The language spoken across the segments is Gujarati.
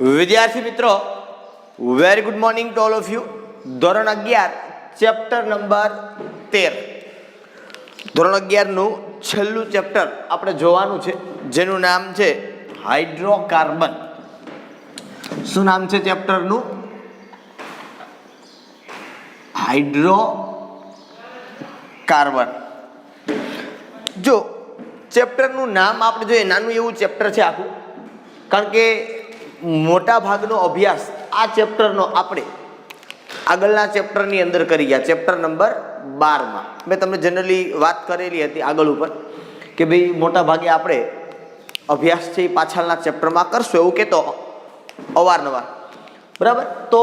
વિદ્યાર્થી મિત્રો, very good morning to all of you. ધોરણ 11 ચેપ્ટર નંબર 13. ધોરણ 11નું છેલ્લું ચેપ્ટર આપણે જોવાનું છે, જેનું નામ છે હાઇડ્રોકાર્બન. શું નામ છે ચેપ્ટરનું? હાઇડ્રોકાર્બન. જો ચેપ્ટરનું નામ આપણે જોઈએ, નાનું એવું ચેપ્ટર છે આખું, કારણ કે મોટા ભાગનો અભ્યાસ આ ચેપ્ટરનો આપણે આગળના ચેપ્ટરની અંદર કરી ગયા. ચેપ્ટર નંબર 12માં મેં તમને જનરલી વાત કરેલી હતી આગળ ઉપર કે ભાઈ મોટા ભાગે આપણે અભ્યાસ છે એ પાછળના ચેપ્ટરમાં કરશું, એવું કહેતો અવારનવાર. બરાબર, તો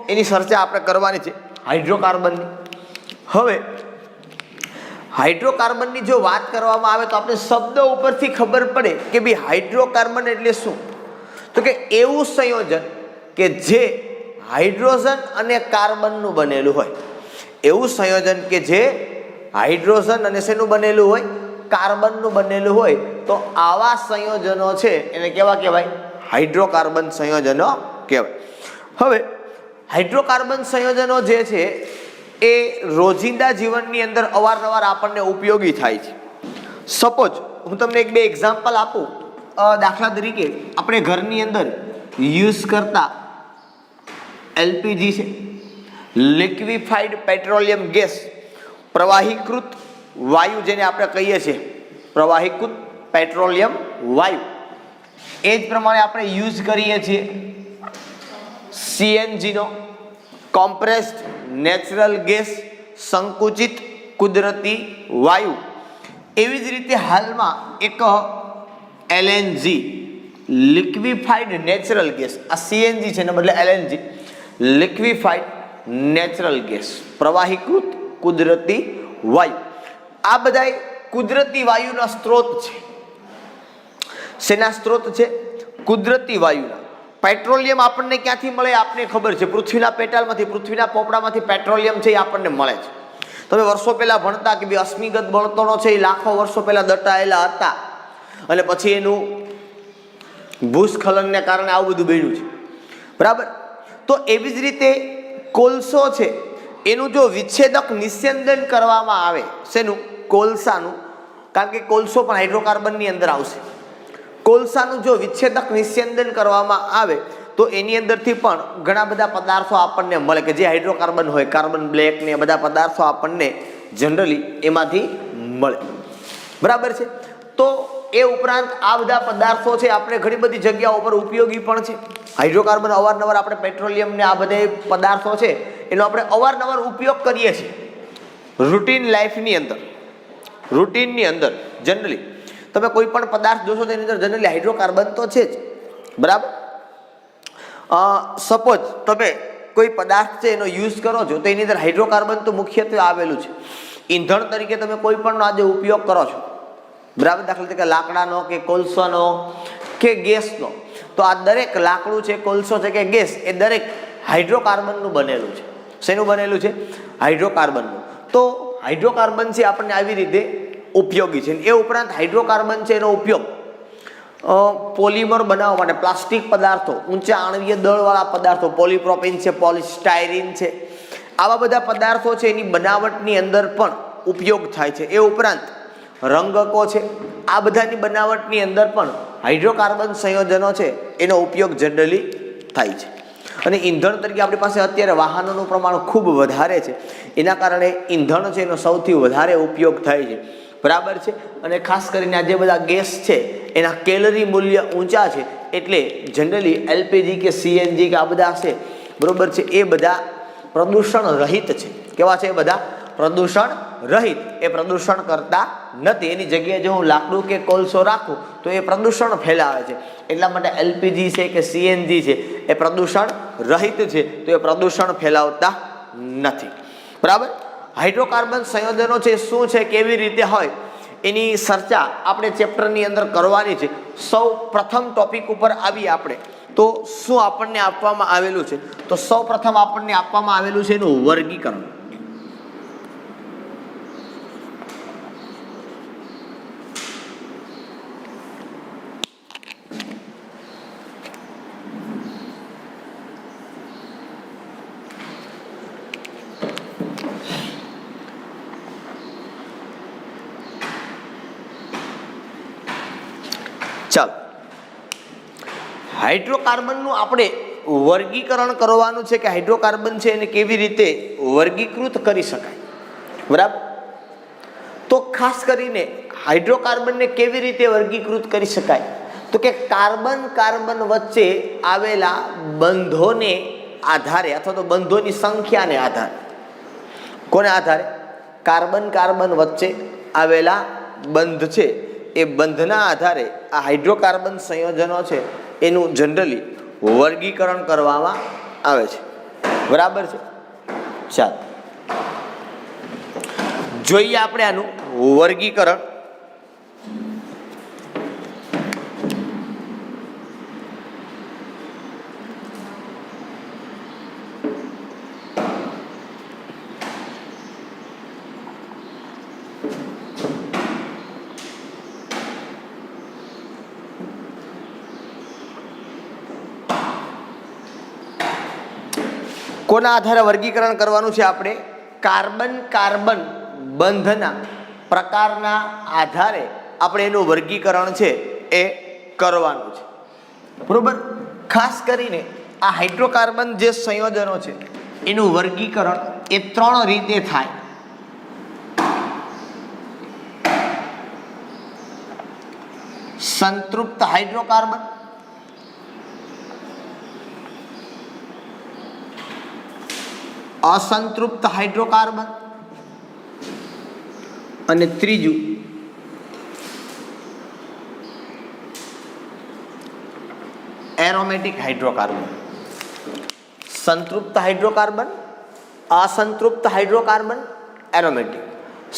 એની ચર્ચા આપણે કરવાની છે હાઇડ્રોકાર્બનની. હવે હાઇડ્રોકાર્બનની જો વાત કરવામાં આવે તો આપણે શબ્દ ઉપરથી ખબર પડે કે ભાઈ હાઇડ્રોકાર્બન એટલે શું. તો કે એવું સંયોજન કે જે હાઇડ્રોજન અને કાર્બનનું બનેલું હોય. એવું સંયોજન કે જે હાઇડ્રોજન અને શેનું બનેલું હોય? કાર્બનનું બનેલું હોય. તો આવા સંયોજનો છે એને કેવા કહેવાય? હાઇડ્રોકાર્બન સંયોજનો કહેવાય. હવે હાઇડ્રોકાર્બન સંયોજનો જે છે એ રોજિંદા જીવનની અંદર અવારનવાર આપણને ઉપયોગી થાય છે. સપોઝ હું તમને એક બે એક્ઝામ્પલ આપું. દાખલા તરીકે આપણે ઘરની અંદર યુઝ કરતા એલપીજી છે, લિક્વિફાઈડ પેટ્રોલિયમ ગેસ, પ્રવાહીકૃત વાયુ જેને આપણે કહીએ છીએ પ્રવાહીકૃત પેટ્રોલિયમ વાયુ. એ જ પ્રમાણે આપણે યુઝ કરીએ છીએ સીએનજીનો, કોમ્પ્રેસ્ડ નેચરલ ગેસ, સંકુચિત કુદરતી વાયુ. એવી જ રીતે હાલમાં એક એલએનજી, લિક્વિફાઈડ નેચરલ ગેસ, આ સીએનજી છે ને બદલે એલએનજી, લિક્વિફાઈડ નેચરલ ગેસ, પ્રવાહીકૃત કુદરતી વાયુ. આ બધા કુદરતી વાયુના સ્ત્રોત છે. શેના સ્ત્રોત છે? કુદરતી વાયુના. પેટ્રોલિયમ આપણને ક્યાંથી મળે? આપને ખબર છે, પૃથ્વીના પેટાળમાંથી, પૃથ્વીના પોપડામાંથી પેટ્રોલિયમ છે એ આપણને મળે છે. તમે વર્ષો પહેલા ભણતા કે ભાઈ અશ્મિગત બળતણો છે એ લાખો વર્ષો પહેલા દટાયેલા હતા અને પછી એનું ભૂસ્ખલનને કારણે આવું બધું બન્યું છે. બરાબર, તો એવી જ રીતે કોલસો છે એનું જો વિચ્છેદક નિસ્યંદન કરવામાં આવે, શેનું? કોલસાનું, કારણ કે કોલસો પણ હાઇડ્રોકાર્બનની અંદર આવશે. કોલસાનું જો વિચ્છેદક નિસ્યંદન કરવામાં આવે તો એની અંદરથી પણ ઘણા બધા પદાર્થો આપણને મળે કે જે હાઇડ્રોકાર્બન હોય, કાર્બન બ્લેક ને બધા પદાર્થો આપણને જનરલી એમાંથી મળે. બરાબર છે, તો એ ઉપરાંત આ બધા પદાર્થો છે આપણે ઘણી બધી જગ્યાઓ પર ઉપયોગી પણ છે. હાઇડ્રોકાર્બન અવારનવાર આપણે પેટ્રોલિયમ ને આ બધા પદાર્થો છે એનો આપણે અવારનવાર ઉપયોગ કરીએ છીએ રૂટીન લાઈફની અંદર. રૂટીનની અંદર જનરલી તમે કોઈ પણ પદાર્થ જોશો તેની અંદર જનરલી હાઇડ્રોકાર્બન તો છે જ. બરાબર, સપોઝ તમે કોઈ પદાર્થ છે એનો યુઝ કરો છો તો એની અંદર હાઇડ્રોકાર્બન તો મુખ્યત્વે આવેલું છે. ઈંધણ તરીકે તમે કોઈ પણ આજે ઉપયોગ કરો છો, બરાબર, દાખલા તરીકે લાકડાનો કે કોલસાનો કે ગેસનો, તો આ દરેક લાકડું છે, કોલસો છે કે ગેસ, એ દરેક હાઇડ્રોકાર્બનનું બનેલું છે. શેનું બનેલું છે? હાઇડ્રોકાર્બનનું. તો હાઇડ્રોકાર્બન છે આપણને આવી રીતે ઉપયોગી છે. એ ઉપરાંત હાઇડ્રોકાર્બન છે એનો ઉપયોગ પોલિમર બનાવવા માટે, પ્લાસ્ટિક પદાર્થો, ઊંચા આણવીય દળવાળા પદાર્થો, પોલીપ્રોપીન છે, પોલિસ્ટાયરીન છે, આવા બધા પદાર્થો છે એની બનાવટની અંદર પણ ઉપયોગ થાય છે. એ ઉપરાંત રંગકો છે, આ બધાની બનાવટની અંદર પણ હાઇડ્રોકાર્બન સંયોજનો છે એનો ઉપયોગ જનરલી થાય છે. અને ઈંધણ તરીકે આપણી પાસે અત્યારે વાહનોનું પ્રમાણ ખૂબ વધારે છે, એના કારણે ઈંધણ છે એનો સૌથી વધારે ઉપયોગ થાય છે. બરાબર છે, અને ખાસ કરીને આ જે બધા ગેસ છે એના કેલરી મૂલ્ય ઊંચા છે, એટલે જનરલી એલપીજી કે સીએનજી કે આ બધા છે, બરાબર છે, એ બધા પ્રદૂષણ રહિત છે. કેવા છે? એ બધા પ્રદૂષણ રહિત. એ પ્રદૂષણ કરતા નથી. એની જગ્યાએ જો હું લાકડું કે કોલસો રાખું તો એ પ્રદૂષણ ફેલાવે છે. એટલા માટે એલપીજી છે કે સીએનજી છે એ પ્રદૂષણ રહિત છે, તો એ પ્રદૂષણ ફેલાવતા નથી. બરાબર, હાઇડ્રોકાર્બન સંયોજનો છે શું છે, કેવી રીતે હોય, એની ચર્ચા આપણે ચેપ્ટરની અંદર કરવાની છે. સૌ પ્રથમ ટોપિક ઉપર આવીએ આપણે તો શું આપણને આપવામાં આવેલું છે? તો સૌ પ્રથમ આપણને આપવામાં આવેલું છે એનું વર્ગીકરણ. ચાલો, હાઇડ્રોકાર્બનનું આપણે વર્ગીકરણ કરવાનું છે કે હાઇડ્રોકાર્બન છે એને કેવી રીતે વર્ગીકૃત કરી શકાય, બરાબર. તો ખાસ કરીને હાઇડ્રોકાર્બનને કેવી રીતે વર્ગીકૃત કરી શકાય, તો કે કાર્બન કાર્બન વચ્ચે આવેલા બંધોને આધારે અથવા તો બંધોની સંખ્યાને આધારે, કોને આધારે, કાર્બન કાર્બન વચ્ચે આવેલા બંધ છે એ બંધના આધારે આ હાઇડ્રોકાર્બન સંયોજનો છે એનું જનરલી વર્ગીકરણ કરવામાં આવે છે, બરાબર છે. ચાલો જોઈએ આપણે આનું વર્ગીકરણ. કોના આધારે વર્ગીકરણ કરવાનું છે આપણે, કાર્બન કાર્બન બંધના પ્રકારના આધારે આપણે એનું વર્ગીકરણ છે એ કરવાનું છે, બરોબર. ખાસ કરીને આ હાઇડ્રોકાર્બન જે સંયોજનો છે એનું વર્ગીકરણ એ 3 રીતે થાય. સંતૃપ્ત હાઇડ્રોકાર્બન, અસંતૃપ્ત હાઇડ્રોકાર્બન અને ત્રીજું એરોમેટિક હાઇડ્રોકાર્બન. સંતૃપ્ત હાઇડ્રોકાર્બન, અસંતૃપ્ત હાઇડ્રોકાર્બન, એરોમેટિક.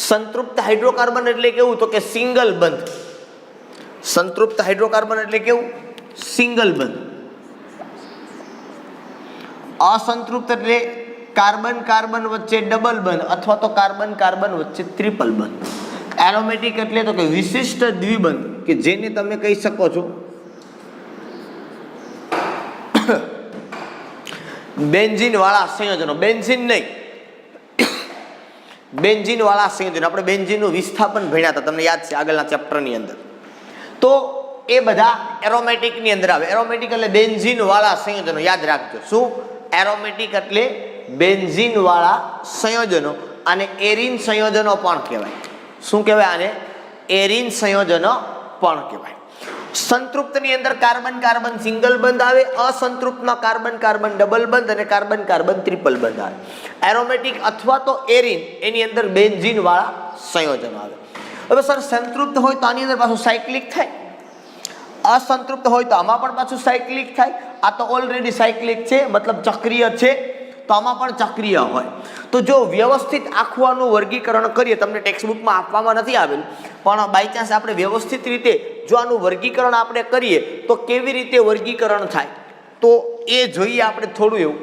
સંતૃપ્ત હાઇડ્રોકાર્બન એટલે કેવું, તો કે સિંગલ બંધ. સંતૃપ્ત હાઇડ્રોકાર્બન એટલે કેવું, સિંગલ બંધ. અસંતૃપ્ત એટલે કાર્બન કાર્બન વચ્ચે ડબલ બંધ અથવા તો કાર્બન કાર્બન વચ્ચે ટ્રિપલ બંધ. એરોમેટિક એટલે તો કે વિશિષ્ટ દ્વિબંધ, કે જેને તમે કહી શકો છો બેન્ઝીન વાળા સંયોજનો. બેન્ઝીન નહીં, બેન્ઝીન વાળા સંયોજનો. આપણે બેન્ઝીનનું વિસ્થાપન ભણ્યા હતા, તમને યાદ છે આગળના ચેપ્ટરની અંદર. તો એ બધા એરોમેટિકની અંદર આવે. એરોમેટિક એટલે બેન્ઝીન વાળા સંયોજનો, યાદ રાખજો. શું? એરોમેટિક એટલે બેન્ઝીન વાળા સંયોજનો. અને એરિન સંયોજનો પણ કહેવાય. શું કહેવાય આને? એરિન સંયોજનો પણ કહેવાય. સંતૃપ્તની અંદર કાર્બન કાર્બન સિંગલ બંધ આવે, અસંતૃપ્તમાં કાર્બન કાર્બન ડબલ બંધ અને કાર્બન કાર્બન ટ્રિપલ બંધ આવે. એરોમેટિક અથવા તો એરિન એની અંદર બેન્ઝીન વાળા સંયોજનો આવે. હવે સર સંતૃપ્ત હોય તો આની અંદર પાછું સાયક્લિક થાય, અસંતૃપ્ત હોય તો આમાં પણ પાછું સાયક્લિક થાય. આ તો ઓલરેડી સાયક્લિક છે, મતલબ ચક્રીય છે, તો આમાં પણ ચક્રીય હોય. તો જો વ્યવસ્થિત આખું વર્ગીકરણ કરીએ, તમને ટેક્સ્ટબુકમાં આપવામાં નથી આવેલું, પણ બાય ચાન્સ આપણે વ્યવસ્થિત રીતે જો આનું વર્ગીકરણ આપણે કરીએ તો કેવી રીતે વર્ગીકરણ થાય તો એ જોઈએ આપણે થોડું એવું.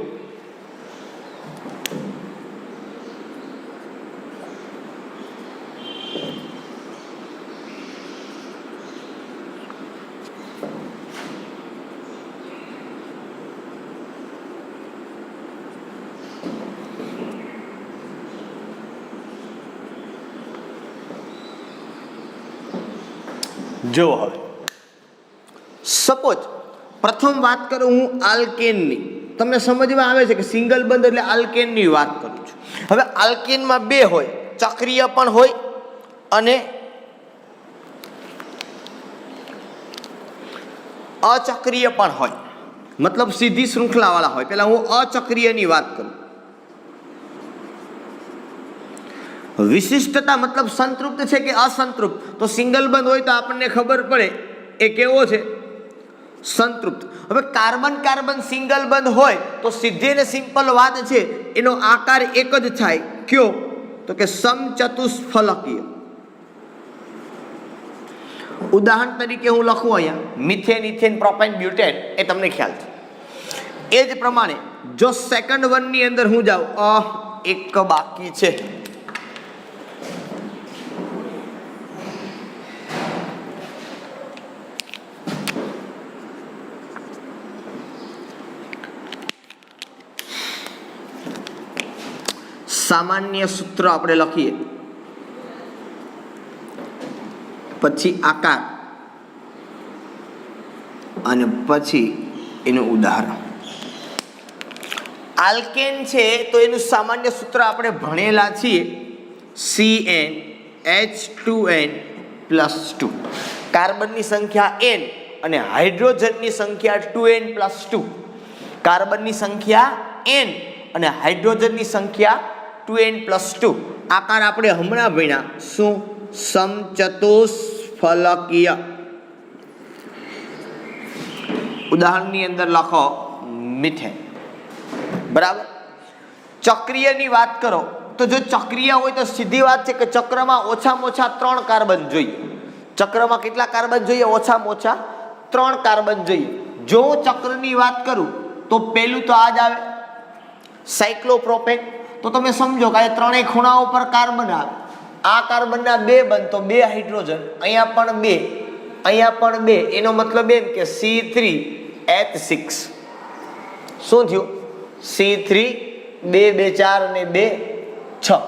જો હવે સપોઝ પ્રથમ વાત કરું હું આલ્કેનની, તમને સમજમાં આવે છે કે સિંગલ બંધ એટલે આલ્કેનની વાત કરું છું. હવે આલ્કેનમાં 2 હોય, ચક્રીય પણ હોય અને અચક્રીય પણ હોય, મતલબ સીધી શૃંખલાવાળા હોય. પહેલા હું અચક્રીયની વાત કરું. વિશિષ્ટતા મતલબ સંતૃપ્ત છે કે અસંતૃપ્ત, તો સિંગલ બંધ હોય તો આપણને ખબર પડે એ કેવો છે, સંતૃપ્ત. હવે કાર્બન કાર્બન સિંગલ બંધ હોય તો સીધી ને સિમ્પલ વાત છે, એનો આકાર એક જ થાય. કયો? તો કે સમચતુષ્ફલકીય. ઉદાહરણ તરીકે હું લખું અહીંયા મિથેન, ઇથેન, પ્રોપેન, બ્યુટેન, એ તમને ખ્યાલ છે. એ જ પ્રમાણે જો સેકન્ડ વનની અંદર હું જાઉં, એક બાકી છે, સામાન્ય સૂત્ર આપણે લખીએ, પછી આકાર, અને પછી એનું ઉદાહરણ. આલ્કેન છે તો એનું સામાન્ય સૂત્ર આપણે ભણેલા છીએ, CnH2n+2. કાર્બનની સંખ્યા n અને હાઇડ્રોજનની સંખ્યા 2n+2. કાર્બનની સંખ્યા n અને હાઇડ્રોજનની સંખ્યા 2n+2. આકાર આપણે હમણાં ભણ્યા, શું? સમચતુષ્ફલકીય. ઉદાહરણની અંદર લખો મિથેન. બરાબર. ચક્રીયની વાત કરો તો જો ચક્રીય હોય તો સીધી વાત છે કે ચક્રમાં ઓછામાં ઓછા 3 કાર્બન જોઈએ. ચક્રમાં કેટલા કાર્બન જોઈએ? ઓછામાં ઓછા 3 કાર્બન જોઈએ. જો હું ચક્રની વાત કરું તો પહેલું તો આ જ આવે, સાયક્લોપ્રોપેન. તો તમે સમજો કે આ ત્રણેય ખૂણાઓ પર કાર્બન આવે. આ કાર્બનના 2 બંધ તો 2 હાઇડ્રોજન, અહીંયા પણ 2, અહીંયા પણ 2. એનો મતલબ એમ કે C3H6. શું થયું? C3 2 2 4 અને 2 6.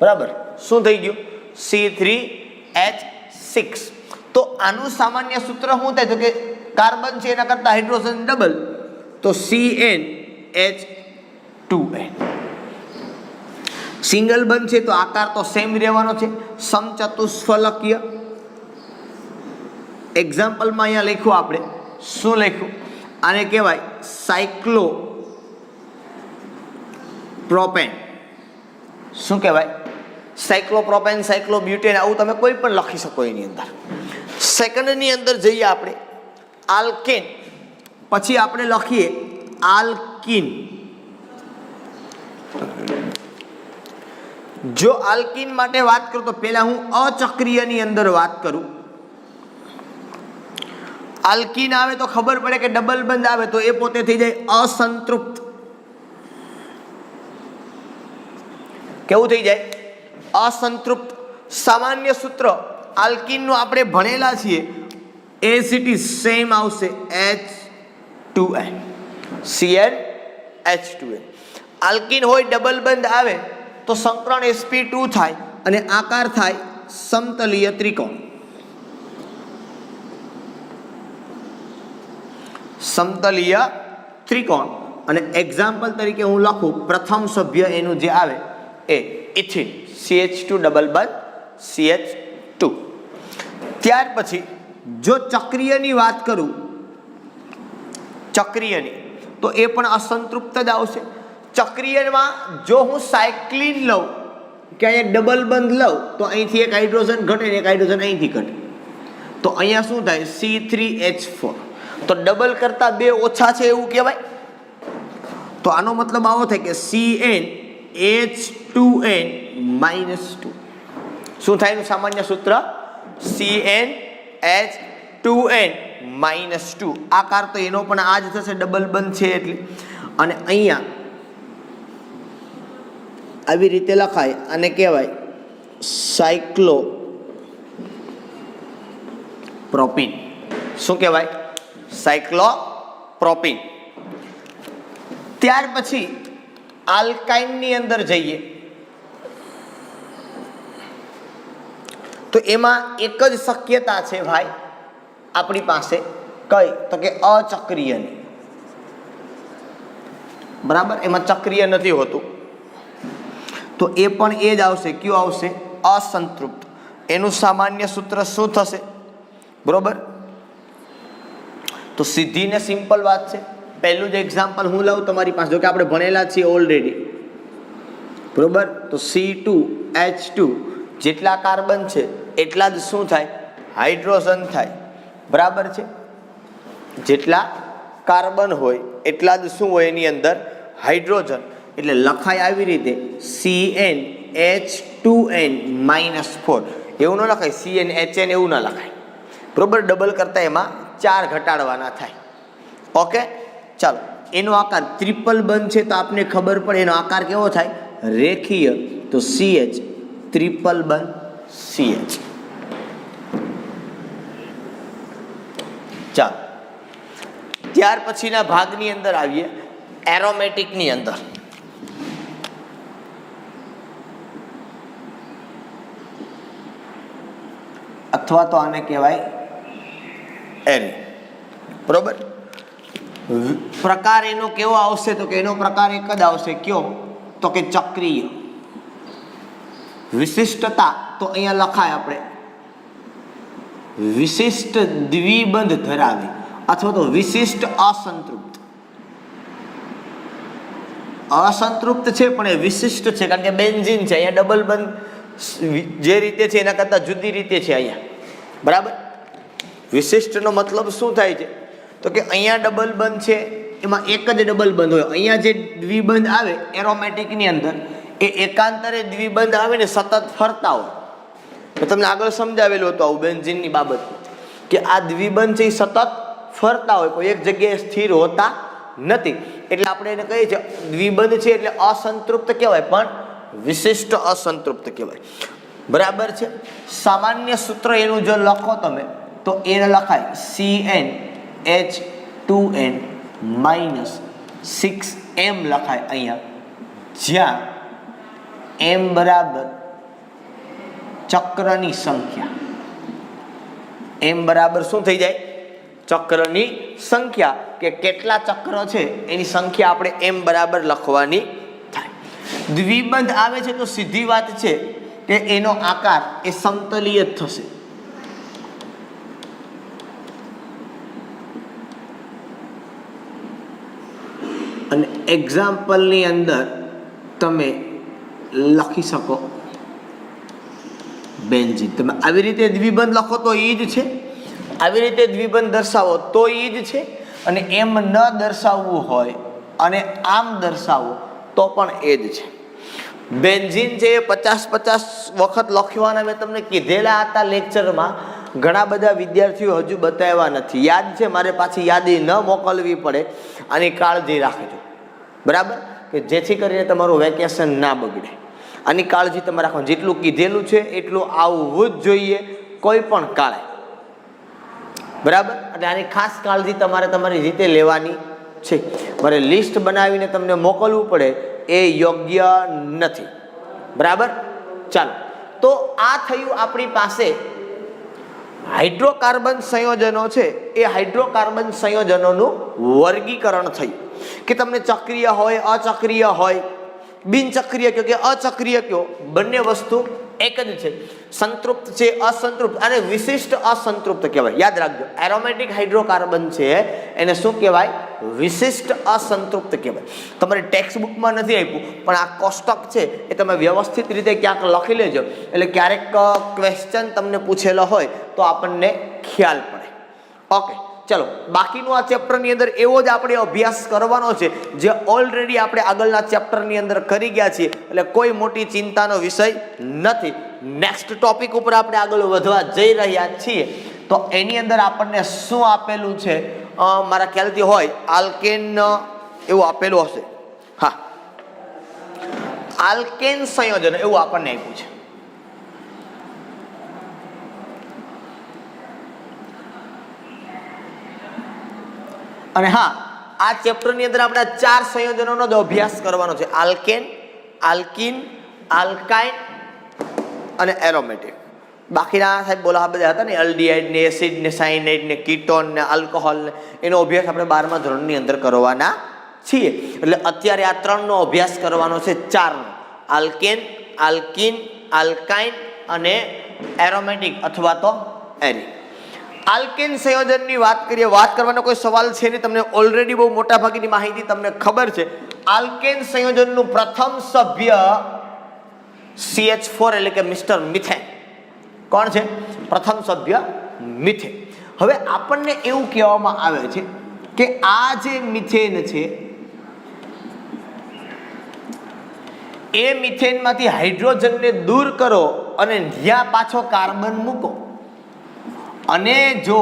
બરાબર. શું થઈ ગયું? C3H6. તો આનું સામાન્ય સૂત્ર શું થાય? તો કે કાર્બન છે એના કરતા હાઇડ્રોજન ડબલ, તો CnH2n. સિંગલ બંધ છે તો આકાર તો સેમ રહેવાનો છે, સમચતુષ્ફલકીય. એક્ઝામ્પલમાં અહીંયા લખ્યું આપણે, શું લખ્યું? આને કહેવાય સાયક્લોપ્રોપેન. શું કહેવાય? સાયક્લોપ્રોપેન, સાયક્લોબ્યુટેન, આવું તમે કોઈ પણ લખી શકો એની અંદર. સેકન્ડની અંદર જઈએ આપણે, આલ્કેન. પછી આપણે લખીએ આલ્કીન. જો આલ્કીન માટે વાત કરું તો પહેલા હું અચક્રીયની અંદર વાત કરું. આલ્કીન આવે તો ખબર પડે કે ડબલ બંધ આવે તો એ પોતે થઈ જાય અસંતૃપ્ત. કેવું થઈ જાય? અસંતૃપ્ત. સામાન્ય સૂત્ર આલ્કીનનું આપણે ભણેલા છીએ, એઝ ઇટ ઇઝ સેમ આવશે, H2n. CnH2n. આલ્કીન હોય ડબલ બંધ આવે તો સંકરણ sp2 થાય અને આકાર થાય સમતલીય ત્રિકોણ. સમતલીય ત્રિકોણ. અને એક્ઝામ્પલ તરીકે હું લખું, પ્રથમ સભ્ય એનું જે આવે એ ઇથિન, CH2 ડબલ બંધ CH2. ત્યાર પછી જો ચક્રીયની વાત કરું, ચક્રીયની, તો એ પણ અસંતૃપ્ત જ આવશે. ચક્રીયમાં જો હું સાયક્લિન લઉં કે અહીંયા ડબલ બંધ લઉં તો અહીંથી એક હાઇડ્રોજન ઘટે ને એક હાઇડ્રોજન અહીંથી ઘટે, તો અહીંયા શું થાય? C3H4. તો ડબલ કરતા 2 ઓછા છે એવું કહેવાય. તો આનો મતલબ આવો થાય કે CnH2n-2. શું થાય એનું સામાન્ય સૂત્ર? CnH2n-2. આકાર તો એનો પણ આ જ થશે, ડબલ બંધ છે એટલે. અને અહીંયા આવી રીતે લખાય, આને કહેવાય સાયક્લોપ્રોપીન. શું કહેવાય? સાયક્લોપ્રોપીન. ત્યાર પછી આલ્કાઇનની અંદર જઈએ તો એમાં એક જ શક્યતા છે ભાઈ આપણી પાસે, કઈ? તો કે અચક્રીયની. બરાબર. એમાં ચક્રીય નથી હોતું તો એ પણ એ જ આવશે. કયું આવશે? અસંતૃપ્ત. એનું સામાન્ય સૂત્ર શું થશે? બરોબર. તો સીધી ને સિમ્પલ વાત છે. પહેલું જ એક્ઝામ્પલ હું લઉં તમારી પાસે, જો કે આપણે ભણેલા છીએ ઓલરેડી. બરોબર. તો C2H2 જેટલા કાર્બન છે એટલા જ શું થાય? હાઇડ્રોજન થાય. બરાબર છે. જેટલા કાર્બન હોય એટલા જ શું હોય એની અંદર? હાઇડ્રોજન. એટલે લખાય આવી રીતે CnH2n-4. એવું ન લખાય CnHn, એવું ન લખાય. બરોબર. ડબલ કરતા એમાં 4 ઘટાડવાના થાય. ઓકે, ચાલો. એનો આકાર ટ્રિપલ બંધ છે તો આપને ખબર પડે એનો આકાર કેવો થાય? રેખીય. તો CH ટ્રિપલ બંધ CH. ચાલો, ત્યાર પછીના ભાગની અંદર આવીએ, એરોમેટિકની અંદર. અથવા તો આને કહેવાય એરી. બરોબર. પ્રકાર એનો કેવો આવશે તો કે એનો પ્રકાર એક જ આવશે, કયો તો કે ચક્રીય. વિશિષ્ટતા તો અહીંયા લખાય આપણે વિશિષ્ટ દ્વિબંધ ધરાવે અથવા તો વિશિષ્ટ અસંતૃપ્ત. અસંતૃપ્ત છે પણ એ વિશિષ્ટ છે, કારણ કે બેન્ઝીન છે, અહીંયા ડબલ બંધ જે રીતે છે એના કરતાં જુદી રીતે છે અહીંયા. બરાબર. વિશિષ્ટનો મતલબ શું થાય છે તો કે અહીંયા ડબલ બંધ છે, એમાં એક જ ડબલ બંધ હોય. અહીંયા જે દ્વિબંધ આવે એરોમેટિકની અંદર એ એકાંતરે દ્વિબંધ આવે ને સતત ફરતા હોય. મેં તમને આગળ સમજાવેલું હતું આવું બેન્ઝીનની બાબત કે આ દ્વિબંધ છે એ સતત ફરતા હોય, કોઈ એક જગ્યાએ સ્થિર હોતા નથી. એટલે આપણે એને કહીએ છીએ દ્વિબંધ છે એટલે અસંતૃપ્ત કહેવાય, પણ વિશિષ્ટ અસંતૃપ્ત કહેવાય. બરાબર છે. સામાન્ય સૂત્ર એનું જો લખો તમે તો એને લખાય CnH2n -6m લખાય અહીંયા, જ્યાં m બરાબર ચક્રની સંખ્યા. m બરાબર શું થઈ જાય? ચક્રની સંખ્યા, કે કેટલા ચક્ર છે એની સંખ્યા આપણે m બરાબર લખવાની થાય. દ્વિબંધ આવે છે તો સીધી વાત છે કે એનો આકાર એ સમતલીય જ થશે. અને એક્ઝામ્પલની અંદર તમે લખી શકો બેન્ઝીન. તમે આવી રીતે દ્વિબંધ લખો તો એ જ છે, આવી રીતે દ્વિબંધ દર્શાવો તો એ જ છે, અને એમ ન દર્શાવવું હોય અને આમ દર્શાવો તો પણ એ જ છે. બેન્ઝીન છે એ 50 વખત લખવાના મેં તમને કીધેલા હતા લેક્ચરમાં. ઘણા બધા વિદ્યાર્થીઓ હજુ બતાવ્યા નથી. યાદ છે, મારે પાછી યાદી ન મોકલવી પડે, આની કાળજી રાખજો. બરાબર, કે જેથી કરીને તમારું વેકેશન ના બગડે. આની કાળજી તમે રાખો. જેટલું કીધેલું છે એટલું આવવું જ જોઈએ કોઈ પણ કાળે. બરાબર. એટલે આની ખાસ કાળજી તમારે તમારી રીતે લેવાની છે. મારે લિસ્ટ બનાવીને તમને મોકલવું પડે એ યોગ્ય નથી. બરાબર. ચાલો, તો આ થયું આપણી પાસે હાઇડ્રોકાર્બન સંયોજનો છે. એ હાઇડ્રોકાર્બન સંયોજનોનું વર્ગીકરણ થયું કે તમને ચક્રીય હોય, અચક્રીય હોય, બિનચક્રીય કયો કે અચક્રીય કયો, બંને વસ્તુ એક જ છે. સંતૃપ્ત છે, અસંતૃપ્ત, અને વિશિષ્ટ અસંતૃપ્ત કહેવાય. યાદ રાખજો, એરોમેટિક હાઇડ્રોકાર્બન છે એને શું કહેવાય? વિશિષ્ટ અસંતૃપ્ત કહેવાય. તમારી ટેક્સ્ટ બુકમાં નથી આપ્યું, પણ આ કોષ્ટક છે એ તમે વ્યવસ્થિત રીતે ક્યાંક લખી લેજો, એટલે ક્યારેક ક્વેશ્ચન તમને પૂછેલો હોય તો આપણને ખ્યાલ પડે. ઓકે, ચલો, બાકીનું આ ચેપ્ટરની અંદર એવો જ આપણે અભ્યાસ કરવાનો છે જે ઓલરેડી આપણે આગળના ચેપ્ટરની અંદર કરી ગયા છીએ, એટલે કોઈ મોટી ચિંતાનો વિષય નથી. નેક્સ્ટ ટોપિક ઉપર આપણે આગળ વધવા જઈ રહ્યા છીએ. તો એની અંદર આપણને શું આપેલું છે? મારા ખ્યાલથી હોય આલ્કેન એવું આપેલું હશે. હા, આલ્કેન સંયોજન એવું આપણને આપ્યું છે. અને હા, આ ચેપ્ટરની અંદર આપણે 4 સંયોજનોનો જ અભ્યાસ કરવાનો છે: આલ્કેન, આલ્કીન, આલ્કાઇન અને એરોમેટિક. બાકીના સાહેબ બોલા બધા હતા ને, એલ્ડિહાઇડ ને, એસિડ ને, સાયનાઇડ ને, કીટોન ને, આલ્કોહોલ ને, એનો અભ્યાસ આપણે 12મા ધોરણની અંદર કરવાના છીએ. એટલે અત્યારે આ 3નો અભ્યાસ કરવાનો છે, 4નો: આલ્કેન, આલ્કીન, આલ્કાઇન અને એરોમેટિક અથવા તો એરી. આલ્કેન સંયોજનની વાત કરીએ, વાત કરવાનો કોઈ સવાલ છે નહીં. તમને ઓલરેડી બહુ મોટા ભાગની માહિતી તમને ખબર છે. આલ્કેન સંયોજનનું પ્રથમ સભ્ય CH4 એટલે કે મિસ્ટર મિથેન. કોણ છે પ્રથમ સભ્ય? મિથેન. હવે આપણને એવું કહેવામાં આવે છે કે આ જે મિથેન છે એ મિથેનમાંથી હાઇડ્રોજનને દૂર કરો અને ત્યાં પાછો કાર્બન મૂકો. અને જો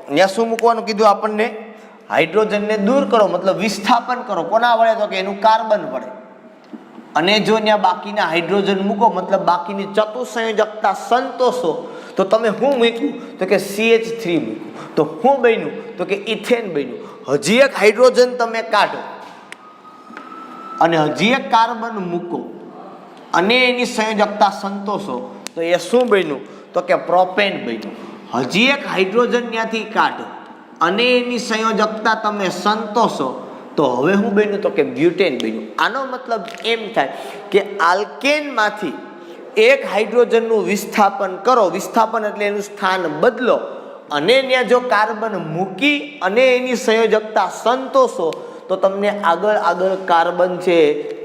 ત્યાં શું મૂકવાનું કીધું આપણને? હાઇડ્રોજનને દૂર કરો, મતલબ વિસ્થાપન કરો. કોના વડે? તો કે એનું કાર્બન વડે. અને જો ત્યાં બાકીના હાઇડ્રોજન મૂકો, મતલબ બાકીની ચતુસંયોજકતા સંતોષો, તો તમે શું મૂક્યું? તો કે CH3 મૂક્યું. તો શું બન્યું? તો કે ઇથેન બન્યું. હજી એક હાઇડ્રોજન તમે કાઢો અને હજી એક કાર્બન મૂકો અને એની સંયોજકતા સંતોષો, તો એ શું બન્યું? તો કે પ્રોપેન બન્યું. હજી એક હાઇડ્રોજન ત્યાંથી કાઢો અને એની સંયોજકતા તમે સંતોષો તો હવે શું બન્યું? તો કે બ્યુટેન બન્યું. આનો મતલબ એમ થાય કે આલ્કેનમાંથી એક હાઇડ્રોજનનું વિસ્થાપન કરો, વિસ્થાપન એટલે એનું સ્થાન બદલો, અને ત્યાં જો કાર્બન મૂકી અને એની સંયોજકતા સંતોષો તો તમને આગળ આગળ કાર્બન છે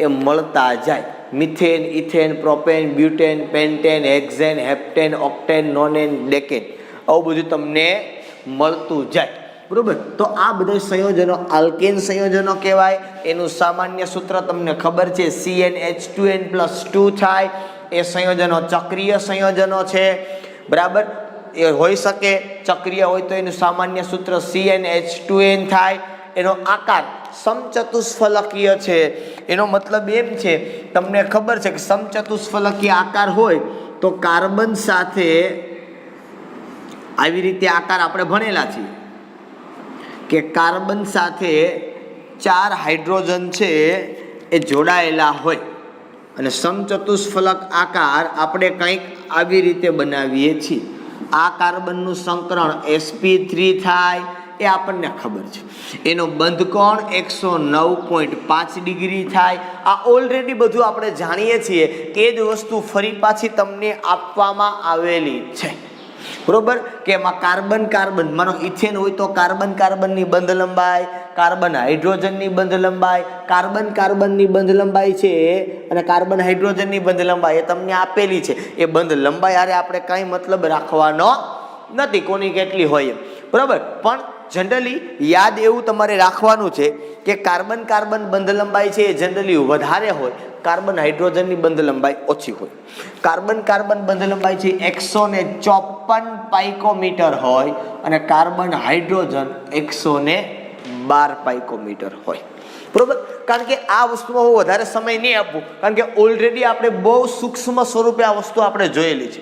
એ મળતા જાય. Methane, ethane, propane, butane, pentane, hexane, heptane, octane, nonane, decane, આવું બધું તમને મળતું જાય. બરોબર. તો આ બધા સંયોજનો આલ્કેન સંયોજનો કહેવાય. એનું સામાન્ય સૂત્ર તમને ખબર છે, CnH2n+2 થાય. એ સંયોજનો ચક્રીય સંયોજનો છે. બરાબર. એ હોઈ શકે ચક્રીય હોય તો એનું સામાન્ય સૂત્ર CnH2n થાય. એનો આકાર સમચતુષ્ફલકીય છે. એનો મતલબ એમ છે, તમને ખબર છે કે સમચતુષ્ફલકીય આકાર હોય તો કાર્બન સાથે આવી રીતે આકાર આપણે ભણેલા છીએ કે કાર્બન સાથે 4 હાઇડ્રોજન છે એ જોડાયેલા હોય, અને સમચતુષ્ફલક આકાર આપણે કંઈક આવી રીતે બનાવીએ છીએ. આ કાર્બનનું સંકરણ sp3 થાય, એ આપણને ખબર છે. એનો બંધ કોણ 109.5 ડિગ્રી થાય. આ ઓલરેડી બધું આપણે જાણીએ છીએ. એ જ વસ્તુ ફરી પાછી તમને આપવામાં આવેલી છે. બરોબર. કે એમાં કાર્બન કાર્બન, માનો ઇથેન હોય તો કાર્બન કાર્બનની બંધ લંબાઈ, કાર્બન હાઇડ્રોજનની બંધ લંબાઈ, કાર્બન કાર્બનની બંધ લંબાઈ છે અને કાર્બન હાઇડ્રોજનની બંધ લંબાઈ એ તમને આપેલી છે. એ બંધ લંબાઈ હારે આપણે કાંઈ મતલબ રાખવાનો નથી કોની કેટલી હોય એમ. બરાબર. પણ જનરલી યાદ એવું તમારે રાખવાનું છે કે કાર્બન કાર્બન બંધ લંબાઈ છે એ જનરલી વધારે હોય, કાર્બન હાઇડ્રોજનની બંધ લંબાઈ ઓછી હોય. કાર્બન કાર્બન બંધ લંબાઈ છે 154 પાઇકોમીટર હોય અને કાર્બન હાઇડ્રોજન 112 પાઇકોમીટર હોય. બરોબર. કારણ કે આ વસ્તુમાં હું વધારે સમય નહીં આપું, કારણ કે ઓલરેડી આપણે બહુ સૂક્ષ્મ સ્વરૂપે આ વસ્તુ આપણે જોયેલી છે.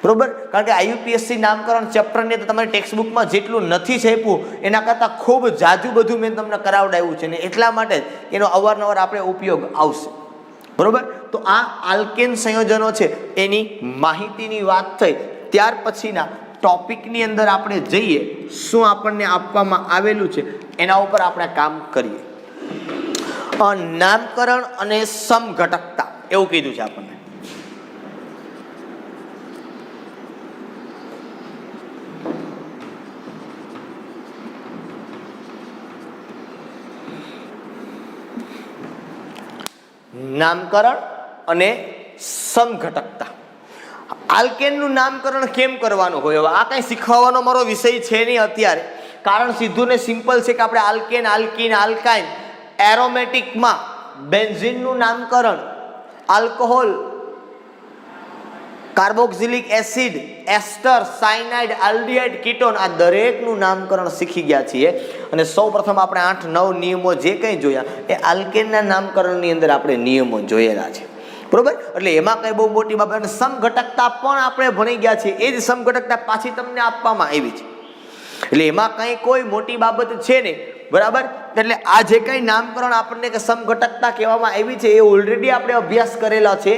બરોબર. કારણ કે IUPSC નામકરણ ચેપ્ટરની તો તમારી ટેક્સ્ટબુકમાં જેટલું નથી છાપ્યું એના કરતાં ખૂબ જાજુ બધું મેં તમને કરાવડાવ્યું છે, ને એટલા માટે જ એનો અવારનવાર આપણે ઉપયોગ આવશે. બરોબર. તો આ આલ્કેન સંયોજનો છે એની માહિતીની વાત થઈ. ત્યાર પછીના ટોપિકની અંદર આપણે જઈએ, શું આપણને આપવામાં આવેલું છે એના ઉપર આપણે કામ કરીએ. નામકરણ અને સમઘટકતા એવું કીધું છે આપણને. નામકરણ અને સમઘટકતા. આલ્કેનનું નામકરણ કેમ કરવાનું હોય? હવે આ કઈ શીખવાનો મારો વિષય છે નહીં અત્યારે. કારણ સીધું ને સિમ્પલ છે કે આપણે આલ્કેન, આલ્કીન, આલ્કાઇન, એરોમેટિકમાં બેન્ઝીનનું નામકરણ, આલ્કોહોલ, કાર્બોક્સિલિક એસિડ, એસ્ટર, સાયનાઇડ, આલ્ડિહાઇડ, કીટોન, આ દરેકનું નામકરણ શીખી ગયા છીએ. અને સૌપ્રથમ આપણે 8-9 નિયમો જે કંઈ જોયા એ આલ્કેનના નામકરણની અંદર આપણે નિયમો જોયેલા છે. બરોબર. એટલે એમાં કઈ બહુ મોટી બાબત. અને સમઘટકતા પણ આપણે ભણી ગયા છીએ. એ જ સમઘટકતા પાછી તમને આપવામાં આવી છે. એટલે એમાં કઈ કોઈ મોટી બાબત છે નહીં. બરાબર. એટલે આ જે કઈ નામકરણ આપણને કે સમઘટકતા કહેવામાં આવી છે એ ઓલરેડી આપણે અભ્યાસ કરેલા છે.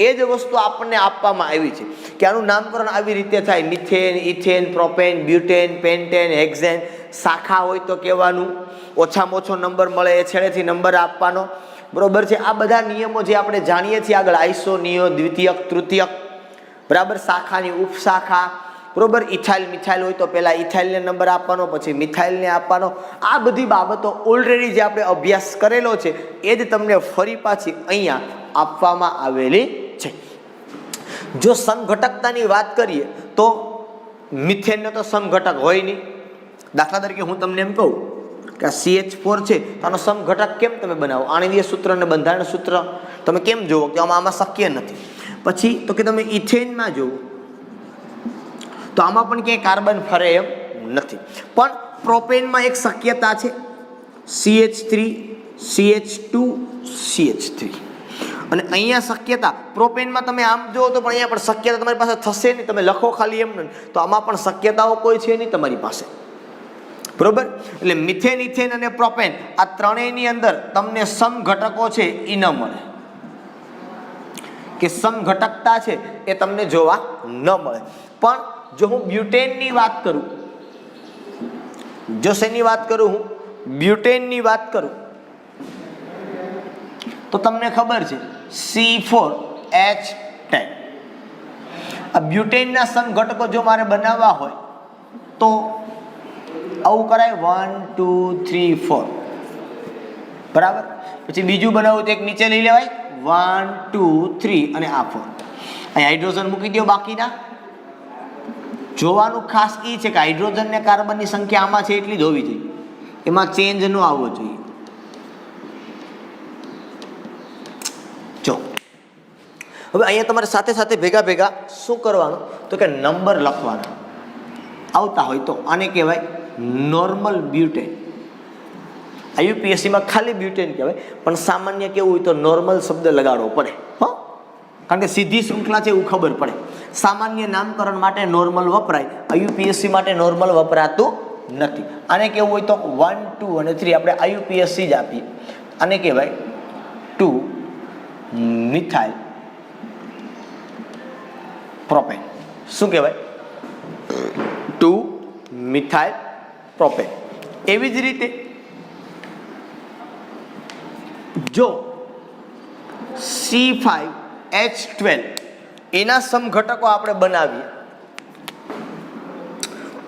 એ જ વસ્તુ આપણને આપવામાં આવી છે કે આનું નામકરણ આવી રીતે થાય. Methane, ethane, propane, butane, pentane, hexane. શાખા હોય તો કહેવાનું, ઓછામાં ઓછો નંબર મળે એ છેડેથી નંબર આપવાનો. બરોબર છે. આ બધા નિયમો જે આપણે જાણીએ છીએ આગળ, આઈસો નિયો, દ્વિતીયક, તૃતીયક. બરાબર. શાખાની ઉપશાખા. બરોબર. ઇથાઇલ મિથાઇલ હોય તો પહેલા ઇથાઇલને નંબર આપવાનો, પછી મિથાઇલને આપવાનો. આ બધી બાબતો ઓલરેડી જે આપણે અભ્યાસ કરેલો છે એ જ તમને ફરી પાછી અહીંયા આપવામાં આવેલી છે. જો સમઘટકતાની વાત કરીએ તો મિથેનનો તો સમઘટક હોય નહીં. દાખલા તરીકે હું તમને એમ કહું કે આ CH4 છે તો આનો સમઘટક કેમ તમે બનાવો? આણ્વીય સૂત્ર અને બંધારણ સૂત્ર તમે કેમ જુઓ કે આમાં શક્ય નથી. પછી તો કે તમે ઇથેનમાં જુઓ તો આમાં પણ ક્યાંય કાર્બન ફરે એમ નથી. પણ પ્રોપેનમાં એક શક્યતા છે, CH3, CH2, CH3. અને અહીંયા શક્યતા પ્રોપેનમાં તમે આમ જુઓ તો પણ અહીંયા પણ શક્યતા તમારી પાસે થશે નહીં. તમે લખો ખાલી એમ નહીં તો આમાં પણ શક્યતાઓ કોઈ છે નહીં તમારી પાસે. બરોબર. એટલે મિથેન, ઇથેન અને પ્રોપેન આ ત્રણેયની અંદર તમને સમઘટકો છે એ ન મળે, કે સમઘટકતા છે એ તમને જોવા ન મળે. પણ જો હું બ્યુટેનની વાત કરું, જો શેની વાત કરું હું, બ્યુટેનની વાત કરું તો તમને ખબર છે C4H10. આ બ્યુટેનના સમઘટકો જો મારે બનાવવા હોય તો આવું કરાય 1 2 3 4, બરાબર. પછી બીજું બનાવવું તો એક નીચે લઈ લેવાય 1 2 3 અને આ 4. અહીં હાઇડ્રોજન મૂકી દો. બાકીના જોવાનું ખાસ એ છે કે હાઇડ્રોજન ને કાર્બનની સંખ્યા આમાં છે એટલી જ હોવી જોઈએ, એમાં ચેન્જ ન આવવો જોઈએ. જો હવે અહીંયા તમારે સાથે સાથે ભેગા ભેગા શું કરવાનું તો કે નંબર લખવાના આવતા હોય તો આને કહેવાય નોર્મલ બ્યુટેન. IUPACમાં ખાલી બ્યુટેન કહેવાય, પણ સામાન્ય કેવું હોય તો નોર્મલ શબ્દ લગાડવો પડે, હા, કારણ કે સીધી શૃંખલા છે એવું ખબર પડે. સામાન્ય નામકરણ માટે નોર્મલ વપરાય, IUPAC માટે નોર્મલ વપરાતું નથી. આને કેવું હોય તો 1 2 અને 3 આપણે IUPAC જ આપીએ. આને કહેવાય 2 મિથાઇલ પ્રોપેન. શું કહેવાય? 2 મિથાઇલ પ્રોપેન. એવી જ રીતે જો C5H12 એના સમઘટકો આપણે બનાવીએ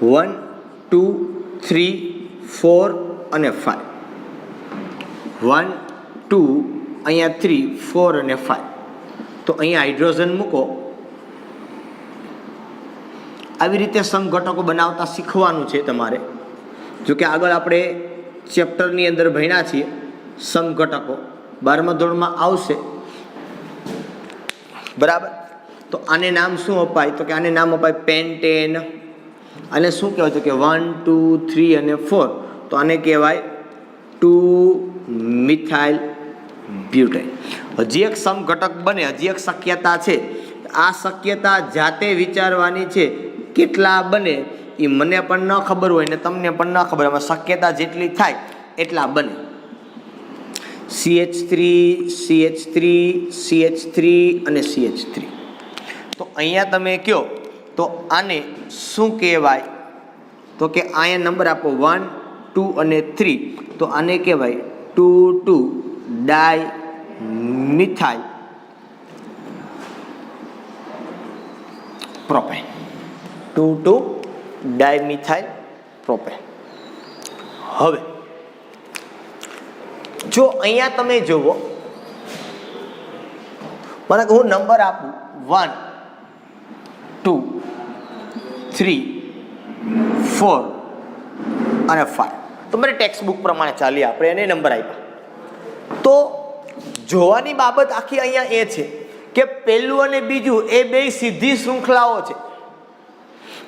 1 2 3 4 અને 5, 1 2 અહીંયા 3 4 અને 5, તો અહીંયા હાઇડ્રોજન મૂકો. આવી રીતે સમઘટકો બનાવતા શીખવાનું છે તમારે. જો કે આગળ આપણે ચેપ્ટરની અંદર ભણ્યા છીએ સમઘટકો, 12મા ધોરણમાં આવશે, બરાબર. તો આને નામ શું અપાય તો કે આને નામ અપાય પેન્ટેન. આને શું કહેવાય તો કે 1 2 3 અને 4, તો આને કહેવાય 2 મિથાઇલ બ્યુટેન. હજી એક સમઘટક બને, હજી એક શક્યતા છે. આ શક્યતા જાતે વિચારવાની છે, કેટલા બને એ મને પણ ન ખબર હોય ને તમને પણ ન ખબર. આમાં શક્યતા જેટલી થાય એટલા બને. CH3 CH3 CH3 અને CH3. તો અહીંયા તમે કહો તો આને શું કહેવાય તો કે અહીંયા નંબર આપો 1 2 અને 3, તો આને કહેવાય 2 2 ડાય મિથાઇલ પ્રોપેન. 2 2 dimethyl propane. હવે જો અહીંયા તમે જુઓ, મને હું નંબર આપું 1 2 3 4 અને 5, તમારી ટેક્સ્ટ બુક પ્રમાણે ચાલીએ આપણે, એને નંબર આપ્યા. તો જોવાની બાબત આખી અહીંયા એ છે કે પહેલું અને બીજું એ બે સીધી શૃંખલાઓ છે.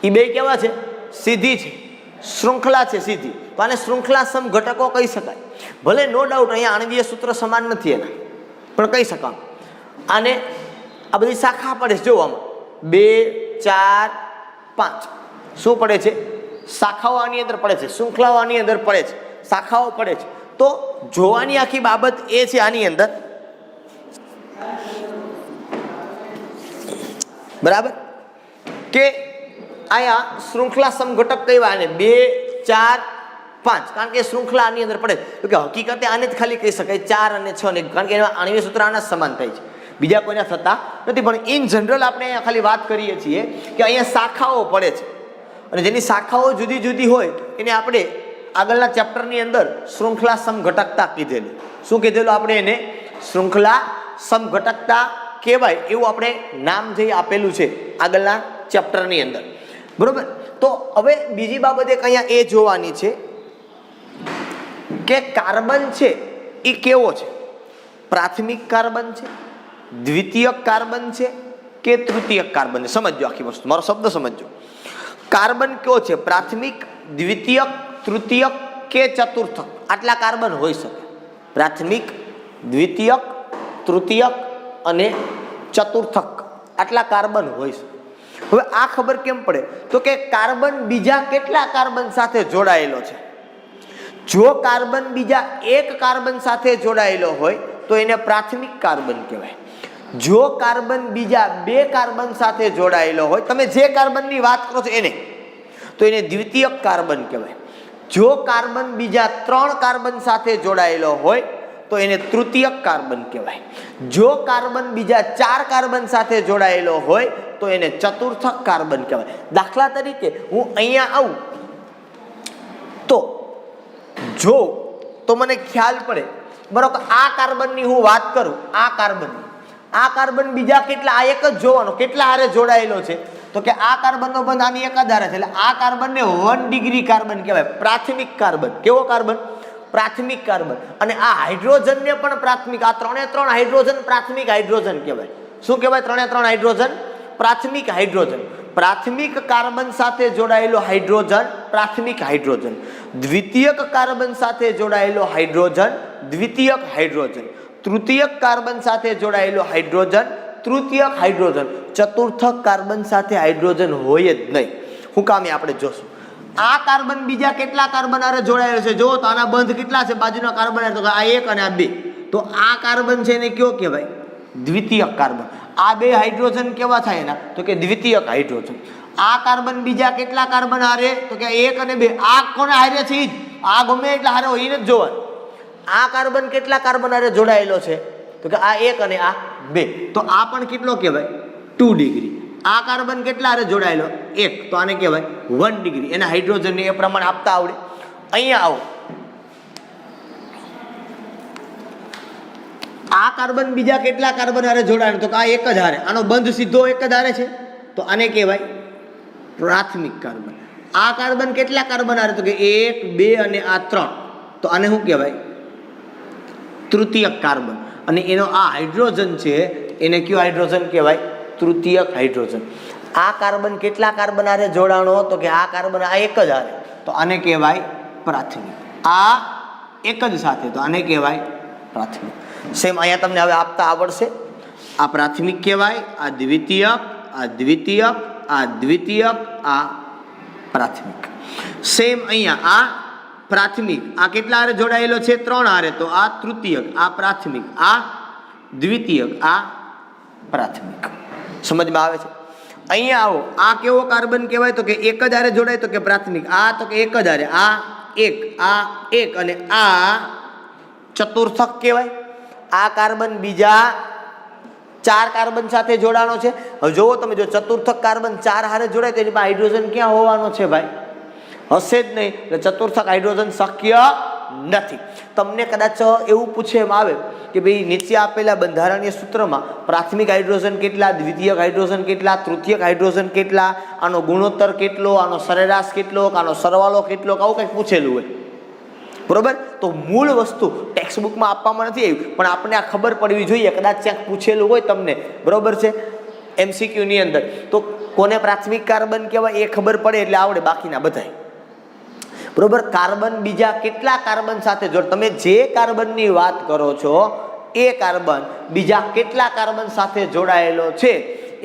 એ બે કેવા છે? સીધી છે, શૃંખલા છે સીધી. તો આને શૃંખલા સમઘટકો કહી શકાય. ભલે નો ડાઉટ અહીંયા આણ્વીય સૂત્ર સમાન નથી એના, પણ કહી શકાય. આને આ બધી શાખા પડે છે, જોવામાં 2 4 5 શું પડે છે? શાખાઓ આની અંદર પડે છે, શૃંખલાઓ આની અંદર પડે છે, શાખાઓ પડે છે. તો જોવાની આખી બાબત એ છે આની અંદર, બરાબર, કે અહીંયા શૃંખલા સમઘટક કહેવાય આને 2 4 5, કારણ કે શૃંખલા આની અંદર પડે. તો કે હકીકતે આને જ ખાલી કહી શકાય 4 અને 6 ને, કારણ કે એના આણ્વીય સૂત્ર આના સમાન થાય છે, બીજા કોઈના થતા નથી. પણ ઇન જનરલ આપણે અહીંયા ખાલી વાત કરીએ છીએ કે અહીંયા શાખાઓ પડે છે, અને જેની શાખાઓ જુદી જુદી હોય એને આપણે આગળના ચેપ્ટરની અંદર શૃંખલા સમઘટકતા કીધેલું. શું કીધેલું આપણે એને? શૃંખલા સમઘટકતા કહેવાય એવું આપણે નામ જે આપેલું છે આગળના ચેપ્ટરની અંદર, બરોબર. તો હવે બીજી બાબત એક અહીંયા એ જોવાની છે કે કાર્બન છે એ કેવો છે? પ્રાથમિક કાર્બન છે, દ્વિતીયક કાર્બન છે કે તૃતીયક કાર્બન છે? સમજો આખી વસ્તુ, મારો શબ્દ સમજો. કાર્બન કયો છે? પ્રાથમિક, દ્વિતીયક, તૃતીયક કે ચતુર્થક? આટલા કાર્બન હોઈ શકે. પ્રાથમિક, દ્વિતીયક, તૃતીયક અને ચતુર્થક આટલા કાર્બન હોય છે. હવે આ ખબર કેમ પડે તો કે કાર્બન બીજા કેટલા કાર્બન સાથે જોડાયેલો છે. જો કાર્બન બીજા એક કાર્બન સાથે જોડાયેલો હોય તો એને પ્રાથમિક કાર્બન કહેવાય. જો કાર્બન બીજા 2 કાર્બન સાથે જોડાયેલો હોય, તમે જે કાર્બનની વાત કરો છો એને, તો એને દ્વિતીયક કાર્બન કહેવાય. જો કાર્બન બીજા 3 કાર્બન સાથે જોડાયેલો હોય તો એને તૃતીયક કાર્બન કહેવાય. જો કાર્બન બીજા 4 કાર્બન સાથે જોડાયેલો હોય તો એને ચતુર્થક કાર્બન કહેવાય. દાખલા તરીકે હું અહીંયા આવું તો જો તો મને ખ્યાલ પડે, બરોબર, આ કાર્બનની હું વાત કરું, આ કાર્બન બીજા કેટલા, આ એક જ જોવાનો કેટલા હારે જોડાયેલો છે, તો કે આ કાર્બનનો બંધ આની એક જ હારે છે, એટલે આ કાર્બનને 1 ડિગ્રી કાર્બન કહેવાય, પ્રાથમિક કાર્બન. કેવો કાર્બન? પ્રાથમિક કાર્બન. અને આ હાઇડ્રોજનને પણ પ્રાથમિક, આ 3 હાઇડ્રોજન પ્રાથમિક હાઇડ્રોજન કહેવાય. શું કહેવાય? 3 હાઇડ્રોજન પ્રાથમિક હાઇડ્રોજન. પ્રાથમિક કાર્બન સાથે જોડાયેલો હાઇડ્રોજન પ્રાથમિક હાઇડ્રોજન, દ્વિતીયક કાર્બન સાથે જોડાયેલો હાઇડ્રોજન દ્વિતીયક હાઇડ્રોજન, તૃતીયક કાર્બન સાથે જોડાયેલો હાઇડ્રોજન તૃતીયક હાઇડ્રોજન, ચતુર્થક કાર્બન સાથે હાઇડ્રોજન હોય જ નહીં. શું કામ? આપણે જોશું. આ કાર્બન બીજા કેટલા કાર્બન હારે જોડાયેલો છે? જો તો આના બંધ કેટલા છે બાજુના કાર્બન હારે, તો આ 1 અને આ 2. તો આ કાર્બન છે એને કયો કહેવાય? દ્વિતીયક કાર્બન. આ 2 હાઇડ્રોજન કેવા થાય એના? તો કે દ્વિતીયક હાઇડ્રોજન. આ કાર્બન બીજા કેટલા કાર્બન હારે? તો કે 1 અને 2. આ કોને હારે છે? આ ગમે એટલા હારે હોય એને જ જોવાનું. આ કાર્બન કેટલા કાર્બન હારે જોડાયેલો છે? તો કે આ 1 અને આ 2. તો આ પણ કેટલો કહેવાય? 2 ડિગ્રી. આ કાર્બન કેટલા હારે જોડાયેલો? 1. તો આને કહેવાય 1 ડિગ્રી. એના હાઇડ્રોજનને એ પ્રમાણે આપતા આવડે. અહીંયા આવો, આ કાર્બન બીજા કેટલા કાર્બન હારે જોડાયેલો? તો આ એક જ હારે, આનો બંધ સીધો એક જ હારે છે, તો આને કહેવાય પ્રાથમિક કાર્બન. આ કાર્બન કેટલા કાર્બન હારે? તો કે 1, 2 અને આ 3. તો આને શું કહેવાય? તૃતીયક કાર્બન. અને એનો આ હાઇડ્રોજન છે એને કયો હાઇડ્રોજન કહેવાય? તૃતીયક હાઇડ્રોજન. આ કાર્બન કેટલા કાર્બન હારે જોડાણો? તો કે આ કાર્બન આ એક જ હારે, તો આને કહેવાય પ્રાથમિક. આ એક જ સાથે, તો આને કહેવાય પ્રાથમિક. સેમ અહીંયા તમને હવે આપતા આવડશે. આ પ્રાથમિક કહેવાય, આ દ્વિતીયક, આ દ્વિતીયક, આ દ્વિતીયક, આ પ્રાથમિક. સેમ અહીંયા આ પ્રાથમિક, આ કેટલા હારે જોડાયેલો છે? 3 હારે, તો આ તૃતીયક, આ પ્રાથમિક, આ દ્વિતીયક, આ પ્રાથમિક. સમજમાં આવે છે? અહીંયા આવો, આ કેવો કાર્બન કહેવાય? તો કે એક જ હારે જોડાય, તો કે પ્રાથમિક. આ તો કે એક જ હારે, આ 1, આ 1 અને આ ચતુર્થક કહેવાય. આ કાર્બન બીજા 4 કાર્બન સાથે જોડાણો છે. હવે જોવો તમે, જો ચતુર્થક કાર્બન 4 હારે જોડાય તો એની પાસે હાઇડ્રોજન ક્યાં હોવાનો છે ભાઈ? હશે જ નહીં. એટલે ચતુર્થક હાઇડ્રોજન શક્ય નથી. તમને કદાચ એવું પૂછે એમ આવે કે ભાઈ નીચે આપેલા બંધારણીય સૂત્રમાં પ્રાથમિક હાઇડ્રોજન કેટલા, દ્વિતીયક હાઇડ્રોજન કેટલા, તૃતીયક હાઇડ્રોજન કેટલા, આનો ગુણોત્તર કેટલો, આનો સરેરાશ કેટલો, આનો સરવાળો કેટલો, આવું કંઈક પૂછેલું હોય, બરોબર? તો મૂળ વસ્તુ ટેક્સ્ટ બુકમાં આપવામાં નથી આવી, પણ આપણે આ ખબર પડવી જોઈએ. કદાચ ક્યાંક પૂછેલું હોય તમને, બરોબર છે, MCQ ની અંદર, તો કોને પ્રાથમિક કાર્બન કહેવાય એ ખબર પડે એટલે આવડે, બાકીના બધાય, બરોબર? કાર્બન બીજા કેટલા કાર્બન સાથે જોડ, તમે જે કાર્બનની વાત કરો છો એ કાર્બન બીજા કેટલા કાર્બન સાથે જોડાયેલો છે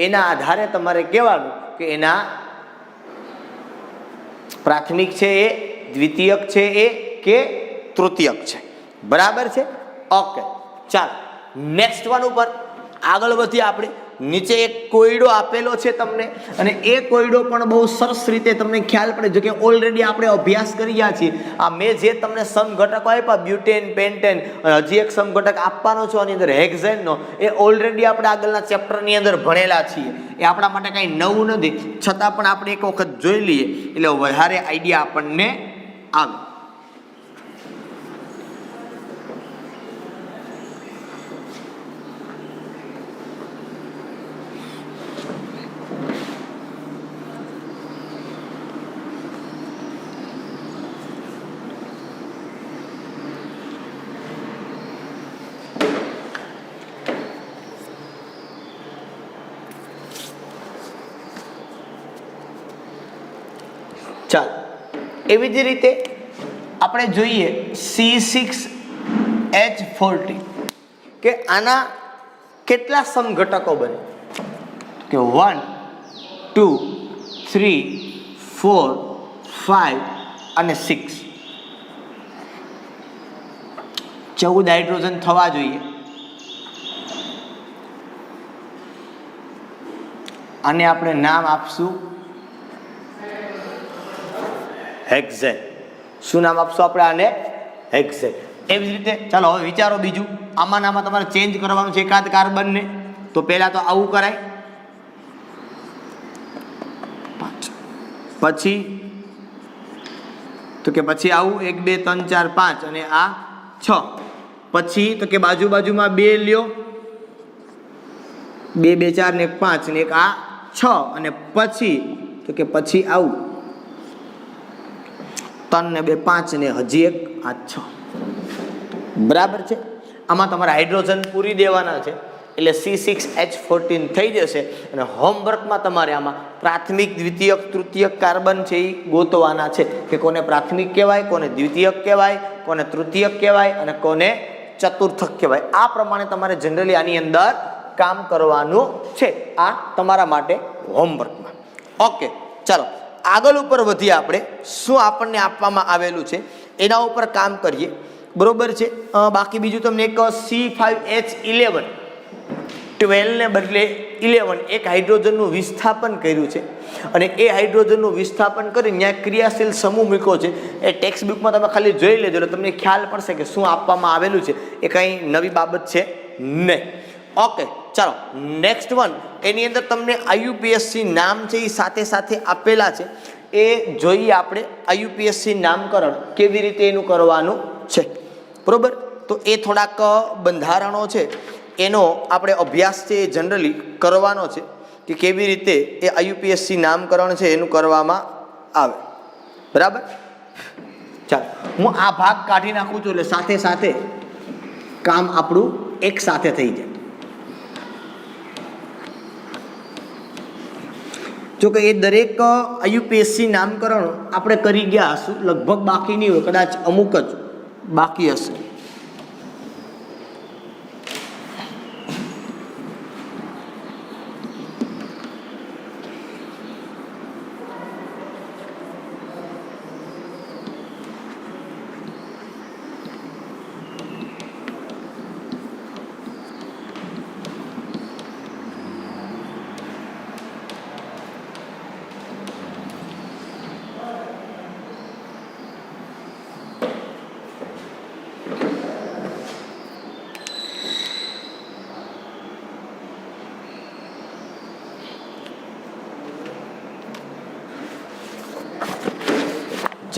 એના આધારે તમારે કહેવાનું કે એના પ્રાથમિક છે એ, દ્વિતીયક છે એ કે તૃતીયક છે. બરાબર છે? ઓકે, ચાલો નેક્સ્ટ વન ઉપર આગળ વધીએ. આપણે નીચે એક કોયડો આપેલો છે તમને, અને એ કોયડો પણ બહુ સરસ રીતે તમને ખ્યાલ પડે, જો કે ઓલરેડી આપણે અભ્યાસ કરી ગયા છીએ. આ મેં જે તમને સમઘટકો આપ્યા, બ્યુટેન, પેન્ટેન, હજી એક સમઘટક આપવાનો છો આની અંદર હેક્ઝેનનો, એ ઓલરેડી આપણે આગળના ચેપ્ટરની અંદર ભણેલા છીએ. એ આપણા માટે કંઈ નવું નથી, છતાં પણ આપણે એક વખત જોઈ લઈએ એટલે વધારે આઈડિયા આપણને આવે. ચાલો, એવી જ રીતે આપણે જોઈએ C6H14 કે આના કેટલા સમઘટકો બને? કે 1, 2, 3, 4, 5 અને 6. 14 હાઇડ્રોજન થવા જોઈએ. આને આપણે નામ આપશું હેક્ઝેન. શું નામ આપશો આપણે આને? હેક્સેન. એવી જ રીતે ચાલો હવે વિચારો બીજું. આમાં તમારે ચેન્જ કરવાનું છે એકાદ કાર્બનને. તો પહેલા તો આવું કરાય, પછી તો કે પછી આવું 1 2 3 4 5 અને આ 6. પછી તો કે બાજુમાં 2 લ્યો, 2 2 4 ને 1 5 ને એક આ 6 અને પછી તો કે પછી આવું 3 ને 2 5 ને હજી એક આ 6. બરાબર છે. આમાં તમારે હાઇડ્રોજન પૂરી દેવાના છે એટલે C6H14 થઈ જશે. અને હોમવર્કમાં તમારે આમાં પ્રાથમિક, દ્વિતીયક, તૃતીયક કાર્બન છે એ ગોતવાના છે કે કોને પ્રાથમિક કહેવાય, કોને દ્વિતીયક કહેવાય, કોને તૃતીયક કહેવાય અને કોને ચતુર્થક કહેવાય. આ પ્રમાણે તમારે જનરલી આની અંદર કામ કરવાનું છે. આ તમારા માટે હોમવર્કમાં. ઓકે, ચાલો આગળ ઉપર વધીએ આપણે. શું આપણને આપવામાં આવેલું છે એના ઉપર કામ કરીએ. બરોબર છે. બાકી બીજું તમને એક C5H11 12 ને બદલે 11 એક હાઇડ્રોજનનું વિસ્થાપન કર્યું છે અને એ હાઇડ્રોજનનું વિસ્થાપન કરી ત્યાં ક્રિયાશીલ સમૂહ મૂક્યો છે. એ ટેક્સ્ટ બુકમાં તમે ખાલી જોઈ લેજો એટલે તમને ખ્યાલ પડશે કે શું આપવામાં આવેલું છે. એ કંઈ નવી બાબત છે નહીં. ઓકે, ચાલો નેક્સ્ટ વન. એની અંદર તમને IUPAC નામ છે એ સાથે સાથે આપેલા છે. એ જોઈએ આપણે IUPAC નામકરણ કેવી રીતે એનું કરવાનું છે. બરોબર, તો એ થોડાક બંધારણો છે એનો આપણે અભ્યાસ છે એ જનરલી કરવાનો છે કે કેવી રીતે એ IUPAC નામકરણ છે એનું કરવામાં આવે. બરાબર, ચાલો હું આ ભાગ કાઢી નાખું છું એટલે સાથે સાથે કામ આપણું એક સાથે થઈ જાય. જો કે એ દરેક IUPAC નામકરણ આપણે કરી ગયા હશું, લગભગ બાકી નહીં હોય, કદાચ અમુક જ બાકી હશે.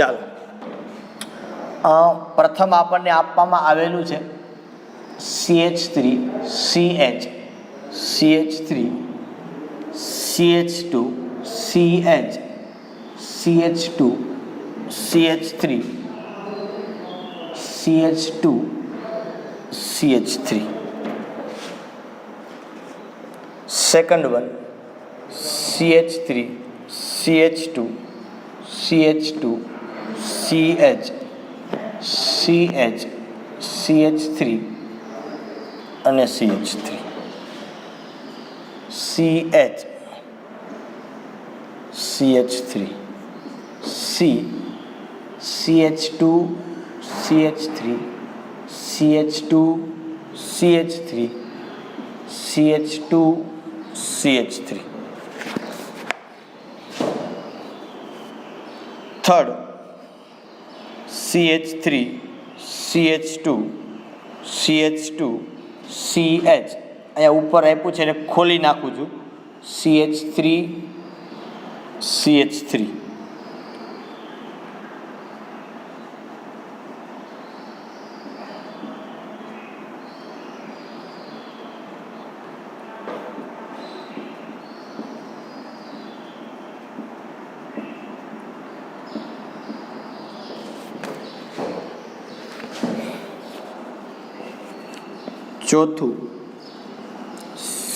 ચાલો, પ્રથમ આપણને આપવામાં આવેલું છે CH3 CH CH3 CH2 CH CH2 CH3 CH2 CH3. Second one CH3 CH2 CH2 CH CH CH3 અને CH3 CH CH3 C CH2 CH3 CH2 CH3 CH2 CH3. Third CH3 CH2 CH2 CH અહીંયા ઉપર આપ્યું છે એટલે ખોલી નાખું છું CH3 CH3. ચોથું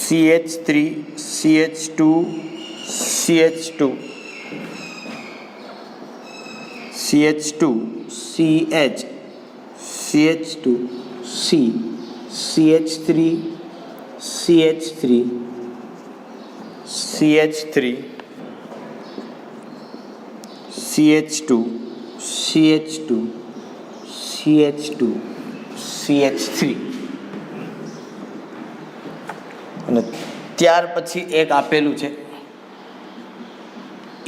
CH3 CH2 CH2 CH2 CH CH2 C CH3 CH3 CH3 CH2 CH2 CH2 CH3. અને ત્યાર પછી એક આપેલું છે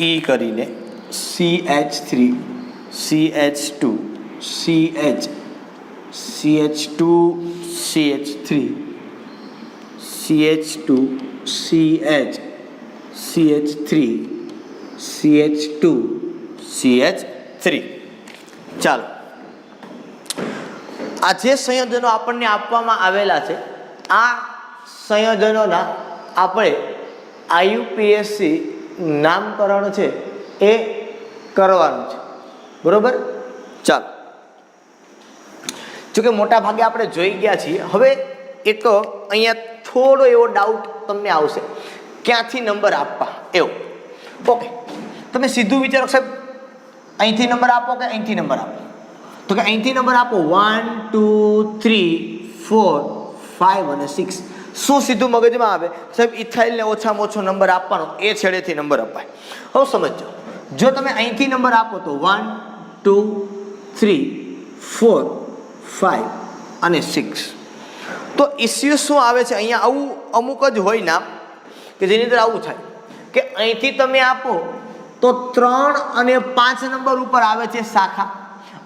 E કરીને CH3 CH2 CH CH2 CH3 CH2 CH CH3 CH2 CH3. ચાલો, આ જે સંયોજનો આપણને આપવામાં આવેલા છે આ સંયોજનોના આપણે IUPAC નામકરણ છે એ કરવાનું છે, બરોબર. ચાલો, જોકે મોટા ભાગે આપણે જોઈ ગયા છીએ. હવે એક અહીંયા થોડો એવો ડાઉટ તમને આવશે, ક્યાંથી નંબર આપવા એવો. ઓકે, તમે સીધું વિચારો સાહેબ અહીંથી નંબર આપો કે અહીંથી નંબર આપો, તો કે અહીંથી નંબર આપો 1 2 3 4 5 અને 6. શું સીધું મગજમાં આવે સાહેબ ઇથાઇલને ઓછામાં ઓછો નંબર આપવાનો, એ છેડેથી નંબર અપાય. હવે સમજો, જો તમે અહીંથી નંબર આપો તો 1 2 3 4 5 અને 6. તો ઇસ્યુ શું આવે છે અહીંયા, આવું અમુક જ હોય નામ કે જેની અંદર આવું થાય કે અહીંથી તમે આપો તો 3 અને 5 નંબર ઉપર આવે છે શાખા,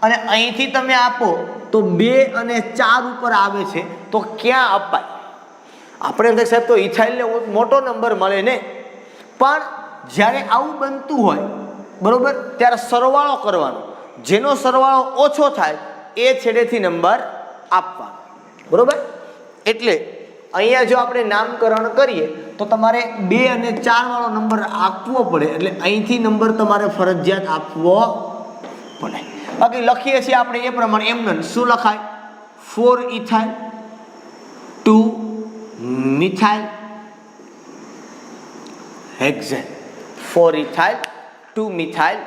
અને અહીંથી તમે આપો તો 2 અને 4 ઉપર આવે છે. તો ક્યાં અપાય? આપણે એમ થાય સાહેબ તો ઇથાઇલને મોટો નંબર મળે ને, પણ જ્યારે આવું બનતું હોય બરોબર ત્યારે સરવાળો કરવાનો, જેનો સરવાળો ઓછો થાય એ છેડેથી નંબર આપવાનો, બરોબર. એટલે અહીંયા જો આપણે નામકરણ કરીએ તો તમારે 2 અને 4 વાળો નંબર આપવો પડે, એટલે અહીંથી નંબર તમારે ફરજિયાત આપવો પડે. બાકી લખીએ છીએ આપણે એ પ્રમાણે એમને શું લખાય, 4 ethyl 2 methyl hexane, 4 ethyl 2 methyl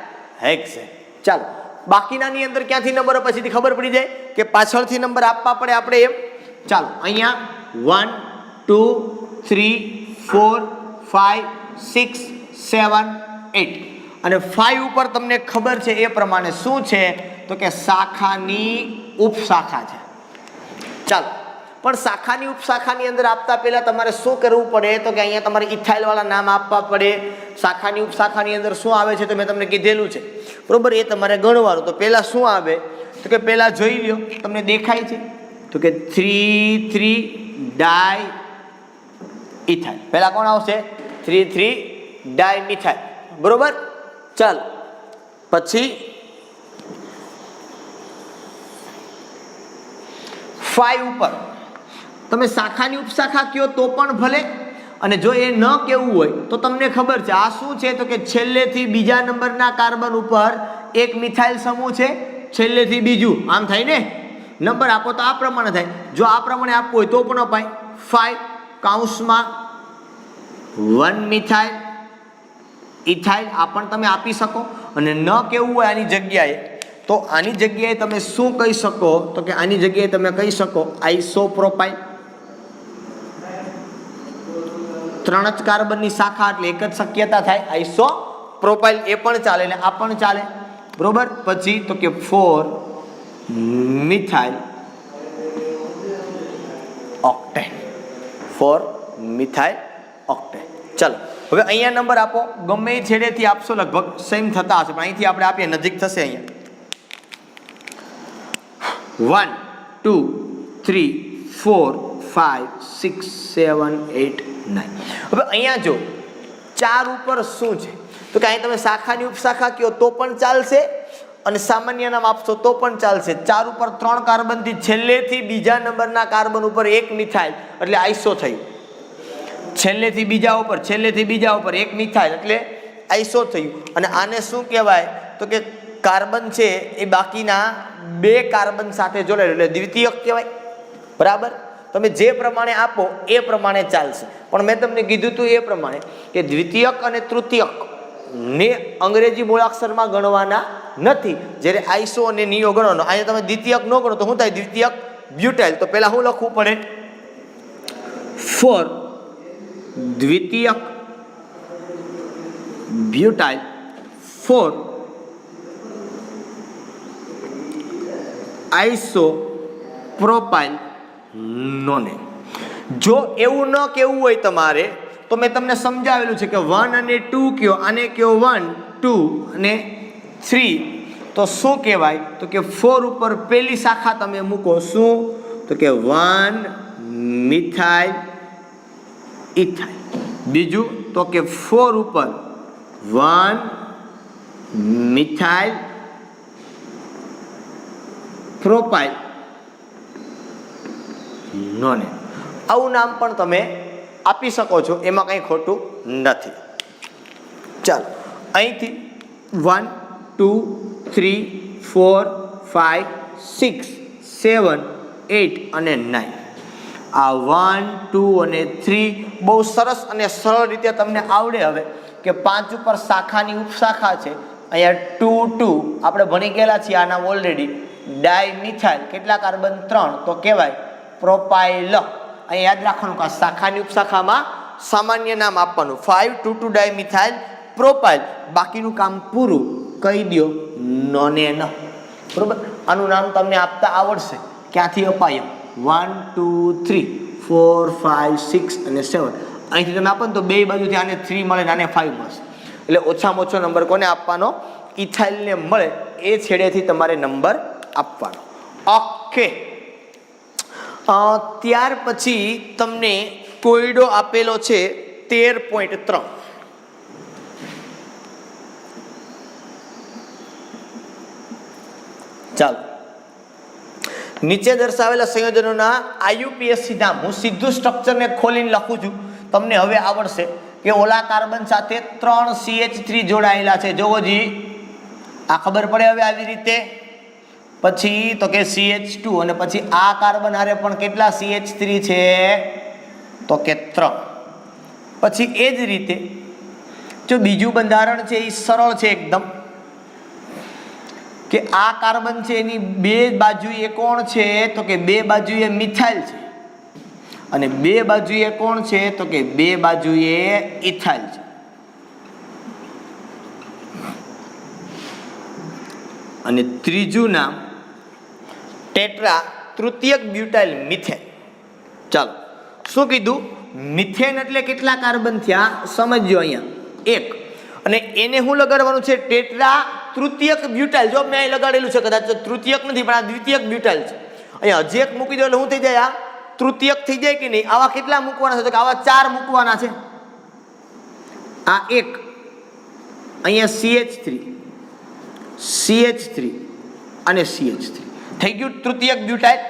hexane. ચાલો, બાકીનાની અંદર ક્યાંથી નંબર પછીથી ખબર પડી જાય કે પાછળથી નંબર આપવા પડે આપણે એમ. ચાલો, અહીંયા 1 2 3 4 5 6 7 8 અને 5 ઉપર તમને ખબર છે એ પ્રમાણે શું છે તો કે શાખાની ઉપશાખા છે. ચાલો, પણ શાખાની ઉપશાખાની અંદર આપતા પહેલા તમારે શું કરવું પડે તો કે અહીંયા તમારે ઇથાઇલ વાળા નામ આપવા પડે. શાખાની ઉપશાખાની અંદર શું આવે છે તો મેં તમને કીધેલું છે, બરોબર. એ તમારે ગણવાનું. તો પહેલા શું આવે તો કે પહેલા જોઈ લ્યો, તમને દેખાય છે તો કે 3 ડાય ઇથાઇલ. પહેલા કોણ આવશે? 3 ડાય મિથાઇલ, બરોબર. ચાલો, પછી 5 ઉપર તમે શાખાની ઉપશાખા કયો તો પણ ભલે, અને જો એ ન કેવું હોય તો તમને ખબર છે આ શું છે તો કે છેલ્લેથી બીજા નંબરના કાર્બન ઉપર એક મિથાઇલ સમૂહ છે, છેલ્લેથી બીજું, આમ થાય ને. નંબર આપો તો આ પ્રમાણે થાય. જો આ પ્રમાણે આપવું હોય તો પણ અપાય. 5 કૌંસમાં 1 મિથાઇલ ઇથાઇલ આ પણ તમે આપી શકો, અને ન કેવું હોય આની જગ્યાએ તો આની જગ્યાએ તમે શું કહી શકો તો કે આની જગ્યાએ તમે કહી શકો આઇસોપ્રોપાઇલ. 3 જ કાર્બનની શાખા એટલે એક જ શક્યતા થાય, આઇસોપ્રોપાઇલ. એ પણ ચાલે ને આ પણ ચાલે, બરોબર. પછી તો કે 4 મિથાઇલ ઓક્ટેન, 4 મિથાઇલ ઓક્ટેન. ચલો, હવે અહીંયા નંબર આપો, ગમે એ છેડેથી આપશો લગભગ સેમ થતા હશે, પણ અહીંથી આપણે આપીએ નજીક થશે. અહીંયા 1 2 3 4 5 6 7 8 9. હવે અહીંયા જો 4 ઉપર શું છે તો કે અહીં તમે શાખાની ઉપશાખા કહો તો પણ ચાલશે, અને સામાન્ય નામ આપશો તો પણ ચાલશે. 4 ઉપર 3 કાર્બનથી છેલ્લેથી બીજા નંબરના કાર્બન ઉપર એક મિથાઇલ એટલે આઇસો થયું. છેલ્લેથી બીજા ઉપર એક મિથાઇલ એટલે આઇસો થયું. અને આને શું કહેવાય તો કે કાર્બન છે એ બાકીના 2 કાર્બન સાથે જોડાયેલું એટલે દ્વિતીયક કહેવાય, બરાબર. તમે જે પ્રમાણે આપો એ પ્રમાણે ચાલશે, પણ મેં તમને કીધું હતું એ પ્રમાણે કે દ્વિતીયક અને તૃતીયક ને અંગ્રેજી મૂળાક્ષરમાં ગણવાના નથી, જ્યારે આઈસો અને નિયો ગણવાનો. અહીંયા તમે દ્વિતીયક ન ગણો તો શું થાય? દ્વિતીયક બ્યુટાઇલ. તો પહેલા શું લખવું પડે? 4 દ્વિતીયક બ્યુટાઇલ 4 આઈસો પ્રોપાઇલ નોને. જો એવું ન કેવું હોય તમારે તો મેં તમને સમજાવેલું છે કે 1 અને 2 કયો, આને કયો 1 2 અને 3 તો શું કહેવાય? તો કે 4 ઉપર પહેલી શાખા તમે મૂકો. શું? તો કે 1 મિથાઇલ ઇથાઇલ. બીજું તો કે 4 ઉપર 1 મિથાઇલ પ્રોપાઇલ નોને. આવું નામ પણ તમે આપી શકો છો, એમાં કંઈ ખોટું નથી. ચાલો, અહીંથી 1 2 3 4 5 6 7 8 અને 9. આ 1 2 અને 3 બહુ સરસ અને સરળ રીતે તમને આવડે. હવે કે 5 ઉપર શાખાની ઉપશાખા છે. અહીંયા 2 2 આપણે ભણી ગયેલા છીએ આના ઓલરેડી. ડાયમિથાઇલ કેટલા કાર્બન? 3, તો કહેવાય પ્રોપાઇલ. અહીંયા યાદ રાખવાનું કે શાખાની ઉપશાખામાં સામાન્ય નામ આપવાનું. 5 2 2 ડાયમિથાઇલ પ્રોપાઇલ. બાકીનું કામ પૂરું કહી દો નોનેન. બરોબર, આનું નામ તમને આપતા આવડશે. ક્યાંથી અપાય? 1 2 3 4 5 6 અને 7. અહીંથી તમે આપો ને તો બે બાજુથી આને 3 મળે ને આને 5 મળશે. એટલે ઓછામાં ઓછો નંબર કોને આપવાનો? ઇથાઇલને મળે એ છેડેથી તમારે નંબર આપવાનો. ઓકે, ત્યાર પછી તમને કોયડો આપેલો છે 13.3. ચાલો, નીચે દર્શાવેલા સંયોજનોના IUPAC નામ. હું સીધું સ્ટ્રક્ચરને ખોલીને લખું છું, તમને હવે આવડશે કે ઓલા કાર્બન સાથે 3 CH3 જોડાયેલા છે. જોવો જી, આ ખબર પડે હવે આવી રીતે. પછી તો કે CH2 અને પછી આ કાર્બન હારે પણ કેટલા CH3 છે? તો કે 3. પછી એ જ રીતે જો બીજું બંધારણ છે એ સરળ છે એકદમ, કે આ કાર્બન છે એની બે બાજુએ કોણ છે? તો કે બે બાજુએ મિથાઇલ છે અને બે બાજુએ કોણ છે? તો કે બે બાજુએ ઇથાઇલ છે. અને ત્રીજું નામ ટેટ્રા તૃતીયક બ્યુટાઇલ મિથેન. ચાલો, શું કીધું? મિથેન એટલે કેટલા કાર્બન થયા? સમજો અહીંયા 1. અને એને શું લગાડવાનું છે? ટેટ્રા તૃતીયક બ્યુટાઇલ. જો મેં અહીં લગાડેલું છે, કદાચ તૃતીયક નથી પણ આ દ્વિતીયક બ્યુટાઇલ છે. અહીંયા હજી એક મૂકી દો એટલે શું થઈ જાય? આ તૃતીયક થઈ જાય કે નહીં? આવા કેટલા મૂકવાના છે? તો કે આવા 4 મૂકવાના છે. આ 1, અહીંયા CH3 અને CH3 થઈ ગયું તૃતીયક બ્યુટાઇલ.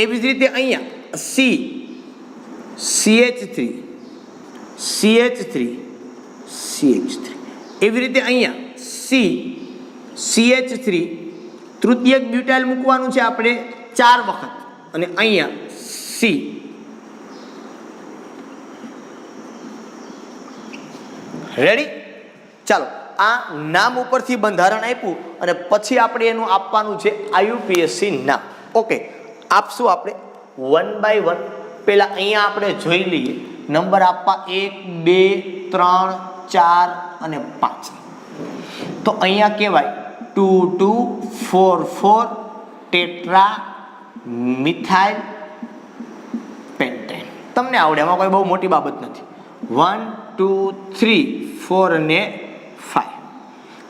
એવી જ રીતે અહીંયા CH3 એવી રીતે અહીંયા CH3 તૃતીયક બ્યુટાઇલ મૂકવાનું છે આપણે 4 વખત. અને અહીંયા C. રેડી? ચાલો, આ નામ ઉપરથી બંધારણ આપ્યું અને પછી આપણે એનું આપવાનું છે IUPAC નામ. ઓકે, આપશું આપણે 1 by 1. પહેલા અહીંયા આપણે જોઈ લઈએ નંબર આપવા 1 2 3 4 અને 5. તો અહીંયા કહેવાય 2 2 4 4 ટેટ્રા મિથાઇલ પેન્ટેન. તમને આવડે, એમાં કોઈ બહુ મોટી બાબત નથી. 1 2 3 4 અને 5.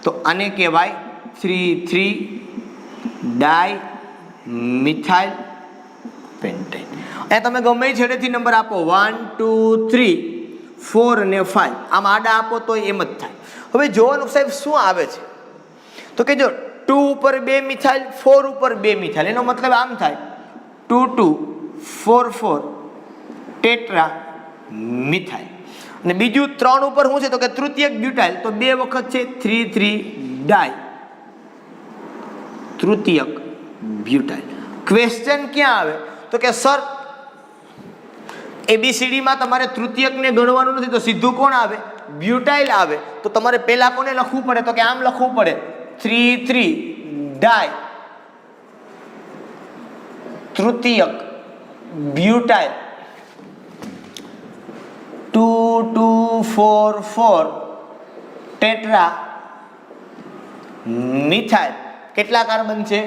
તો આને કહેવાય 3 3 ડાય મિથાઇલ પેન્ટેન. અહીંયા તમે ગમે છેડેથી નંબર આપો 1 2 3 4 અને 5. આમ આડા આપો તો એમ જ થાય. હવે જોવાનું સાહેબ શું આવે છે? તો કે જો 2 ઉપર 2 મિથાઇલ, 4 ઉપર 2 મિથાઇલ, એનો મતલબ આમ થાય 2 2 4 4 ટેટ્રા મિથાઇલ. અને બીજું 3 ઉપર શું છે? તો કે તૃતીયક બ્યુટાઇલ. તો 2 વખત છે 3 3 ડાય તૃતીયક બ્યુટાઇલ. ક્વેશ્ચન ક્યાં આવે? તો કે સર ABCD માં તમારે તૃતીયકને ગણવાનું નથી, તો સીધું કોણ આવે? બ્યુટાઇલ આવે. તો તમારે પહેલા કોને લખવું પડે? તો કે આમ લખવું પડે 3 3 ડાય તૃતીયક બ્યુટાઇલ 2 2 4 4 ટેટ્રા મિથાઇલ. કેટલા કાર્બન છે?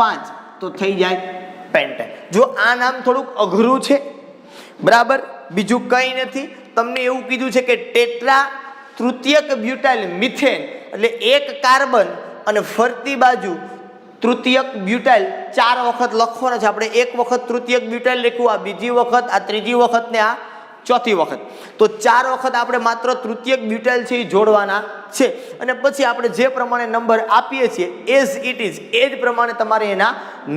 5. તો થઈ જાય પેન્ટેન. જો આ નામ થોડુંક અઘરું છે, બરાબર, બીજું કંઈ નથી. તમને એવું કીધું છે કે ટેટ્રા તૃતીયક બ્યુટાઇલ મિથેન એટલે એક કાર્બન અને ફરતી બાજુ તૃતીયક બ્યુટાઇલ 4 વખત લખવાનો છે. આપણે એક વખત તૃતીયક બ્યુટાઇલ લખ્યું, આ બીજી વખત, આ ત્રીજી વખત ને આ ચોથી વખત. તો 4 વખત આપણે માત્ર તૃતીયક બ્યુટાઇલ છે એ જોડવાના છે. અને પછી આપણે જે પ્રમાણે નંબર આપીએ છીએ એઝ ઇટ ઇઝ એ જ પ્રમાણે તમારે એના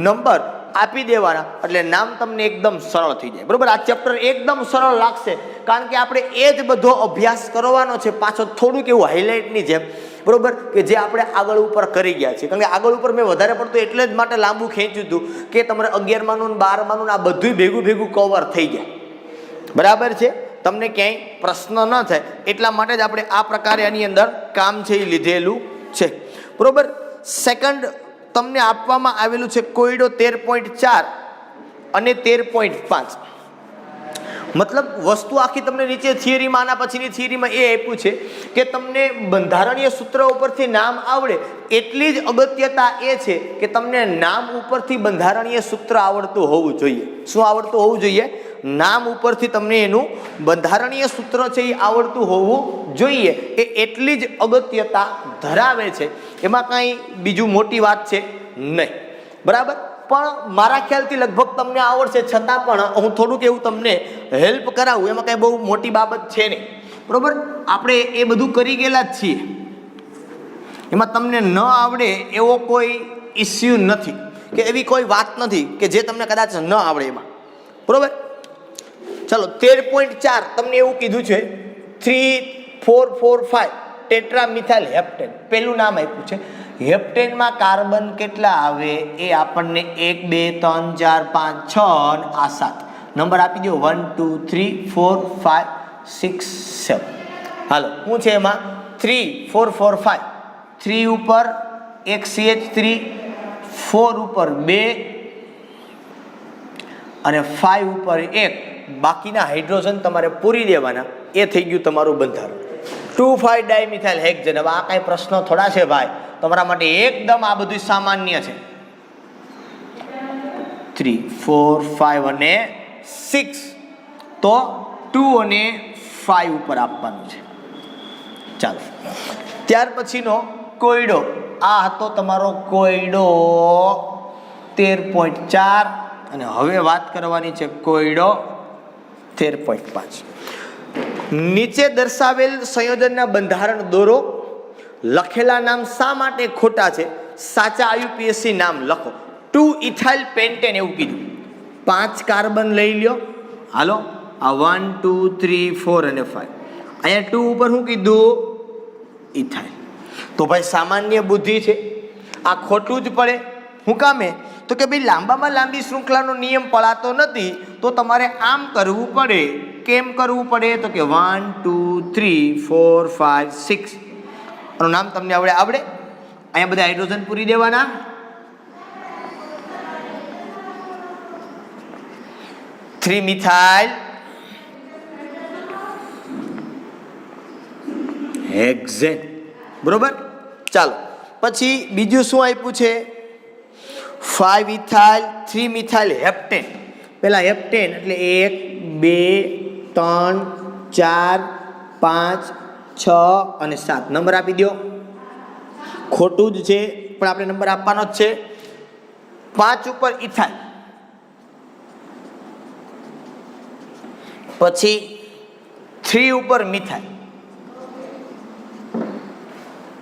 નંબર આપી દેવાના, એટલે નામ તમને એકદમ સરળ થઈ જાય. બરોબર, આ ચેપ્ટર એકદમ સરળ લાગશે કારણ કે આપણે એ જ બધો અભ્યાસ કરવાનો છે, પાછો થોડુંક એવું હાઇલાઇટની જેમ. બરોબર, કે જે આપણે આગળ ઉપર કરી ગયા છીએ. કારણ કે આગળ ઉપર મેં વધારે પડતું એટલે જ માટે લાંબુ ખેંચ્યું હતું કે તમારે 11માનું ને 12માનું આ બધું ભેગું કવર થઈ જાય. બરાબર છે, તમને ક્યાંય પ્રશ્ન ન થાય એટલા માટે જ આપણે આ પ્રકારે આની અંદર કામ છે એ લીધેલું છે. બરોબર, સેકન્ડ તમને આપવામાં આવેલું છે કોયડો 13.4 અને 13.5. મતલબ વસ્તુ આખી તમને નીચે થિયરીમાં, આના પછીની થિયરીમાં એ આપ્યું છે કે તમને બંધારણીય સૂત્ર ઉપરથી નામ આવડે એટલી જ અગત્યતા એ છે કે તમને નામ ઉપરથી બંધારણીય સૂત્ર આવડતું હોવું જોઈએ. શું આવડતું હોવું જોઈએ? નામ ઉપરથી તમને એનું બંધારણીય સૂત્ર છે એ આવડતું હોવું જોઈએ. એ એટલી જ અગત્યતા ધરાવે છે, એમાં કાંઈ બીજું મોટી વાત છે નહીં. બરાબર, પણ મારા ખ્યાલથી લગભગ તમને આવડશે, છતાં પણ હું થોડુંક એવું તમને હેલ્પ કરાવું, એમાં કાંઈ બહુ મોટી બાબત છે નહીં. બરાબર, આપણે એ બધું કરી ગયેલા જ છીએ, એમાં તમને ન આવડે એવો કોઈ ઇસ્યુ નથી કે એવી કોઈ વાત નથી કે જે તમને કદાચ ન આવડે એમાં. બરાબર, ચાલો 13.4 તમને એવું કીધું છે 3,4,4,5 ટેટ્રામિથાઇલ હેપ્ટેન. પહેલું નામ આપ્યું છે. હેપ્ટેનમાં કાર્બન કેટલા આવે એ આપણને 1 2 3 4 5 6 અને આ 7 નંબર આપી દો. 1 2 3 4 5 6 7. હાલો, શું છે એમાં? 3 4 4 5. 3 ઉપર 1 CH3, 4 ઉપર 2 અને 5 ઉપર 1. બાકીના હાઇડ્રોજન તમારે પૂરી દેવાના. એ થઈ ગયું તમારું બંધારણ 2,5 ડાયમિથાઇલ હેક્ઝેન. હવે આ કાંઈ પ્રશ્ન થોડા છે ભાઈ, તમારા માટે એકદમ આ બધું સામાન્ય છે. 3 4 5 અને 6 તો 2 અને 5 ઉપર આપવાનું છે. ચાલો, ત્યાર પછીનો કોયડો આ હતો તમારો કોયડો 13.4 અને હવે વાત કરવાની છે કોયડો 13.5. નીચે દર્શાવેલ સંયોજનના બંધારણ દોરો. લખેલા નામ શા માટે ખોટા છે? સાચા IUPAC નામ લખો. 2 ઇથાઇલ પેન્ટેન એવું કીધું. 5 કાર્બન લઈ લ્યો. હાલો, આ 1 2 3 4 અને 5. અહીંયા 2 ઉપર શું કીધું? ઇથાઇલ. તો ભાઈ સામાન્ય બુદ્ધિ છે, આ ખોટું જ પડે. શું કામે? તો કે ભાઈ લાંબામાં લાંબી શૃંખલાનો નિયમ પડાતો નથી, તો તમારે આમ કરવું પડે. કેમ કરવું પડે? તો કે 1 2 3 4 5 6 આનું નામ તમને આવડે. અહીંયા બધા હાઇડ્રોજન પૂરી દેવાના. Methyl hexane. બરોબર, ચાલો પછી બીજું શું આપ્યું છે? 5 ઇથાઇલ 3 મિથાઇલ હેપ્ટેન. પેલા હેપ્ટેન એટલે 1 2 3 4 5 6 અને 7 નંબર આપી દો. ખોટું જ છે પણ આપણે નંબર આપવાનો જ છે. 5 ઉપર ઇથાઇલ, પછી 3 ઉપર મિથાઇલ,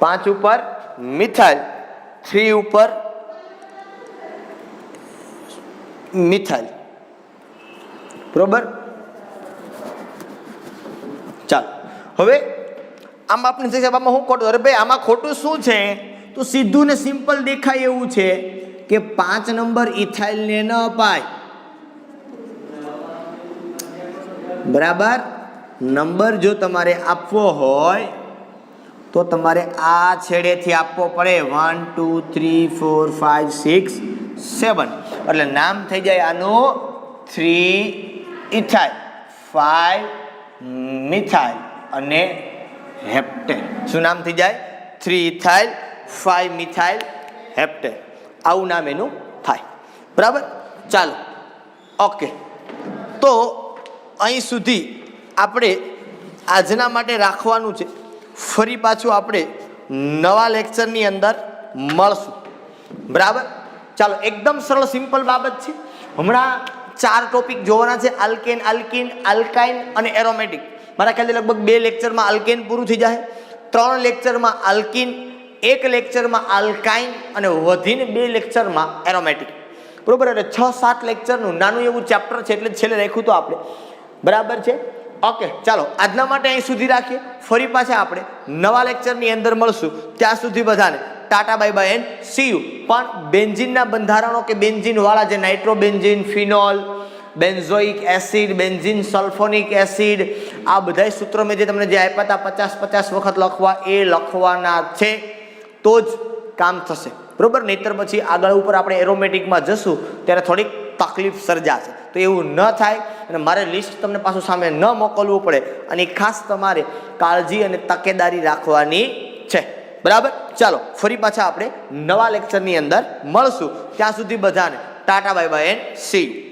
5 ઉપર મિથાઇલ, 3 ઉપર મિથાઇલ. બરોબર, ચાલો હવે આમાં આપણે આમાં શું ખોટું? અરે ભાઈ આમાં ખોટું શું છે? તો સીધું ને સિમ્પલ દેખાય એવું છે કે 5 નંબર ઇથાઇલને ન અપાય. બરાબર, નંબર જો તમારે આપવો હોય તો તમારે આ છેડેથી આપવો પડે. 1 2 3 4 5 6 7 એટલે નામ થઈ જાય આનું 3 ઇથાઇલ 5 મિથાઇલ અને હેપ્ટેન. શું નામ થઈ જાય? 3 ઇથાઇલ 5 મિથાઇલ હેપ્ટેન. આવું નામ એનું થાય. બરાબર, ચાલો ઓકે. તો અહીં સુધી આપણે આજના માટે રાખવાનું છે. ફરી પાછું આપણે નવા લેક્ચરની અંદર મળશું. બરાબર, ચાલો એકદમ સરળ સિમ્પલ બાબત છે. હમણાં 4 ટોપિક જોવાના છે, આલ્કેન, આલ્કીન, આલ્કાઇન અને એરોમેટિક. મારા ખ્યાલથી લગભગ 2 લેક્ચરમાં આલ્કેન પૂરું થઈ જાય, 3 લેક્ચરમાં આલ્કીન, 1 લેક્ચરમાં આલ્કાઇન અને વધીને 2 લેક્ચરમાં એરોમેટિક. બરોબર, એટલે 6-7 લેક્ચરનું નાનું એવું ચેપ્ટર છે, એટલે છેલ્લે રાખ્યું તો આપણે. બરાબર છે, ઓકે. ચાલો આજના માટે અહીં સુધી રાખીએ. ફરી પાછા આપણે નવા લેક્ચરની અંદર મળશું. ત્યાં સુધી બધાને tata bye bye and see you. પણ બેન્ઝીનના બંધારણો કે બેન્ઝીન વાળા જે nitrobenzene, phenol, benzoic acid, benzene sulphonic acid, આ બધા સૂત્રો મેં જે તમને જે આપ્યા હતા 50 વખત લખવા, એ લખવાના છે તો જ કામ થશે. બરોબર, નહીતર પછી આગળ ઉપર આપણે એરોમેટિકમાં જશું ત્યારે થોડીક તકલીફ સર્જાશે. તો એવું ન થાય અને મારે લિસ્ટ તમને પાછું સામે ન મોકલવું પડે, અને ખાસ તમારે કાળજી અને તકેદારી રાખવાની છે. બરાબર, ચાલો ફરી પાછા આપણે નવા લેક્ચરની અંદર મળશું. ત્યાં સુધી બધાને tata bye bye and see you.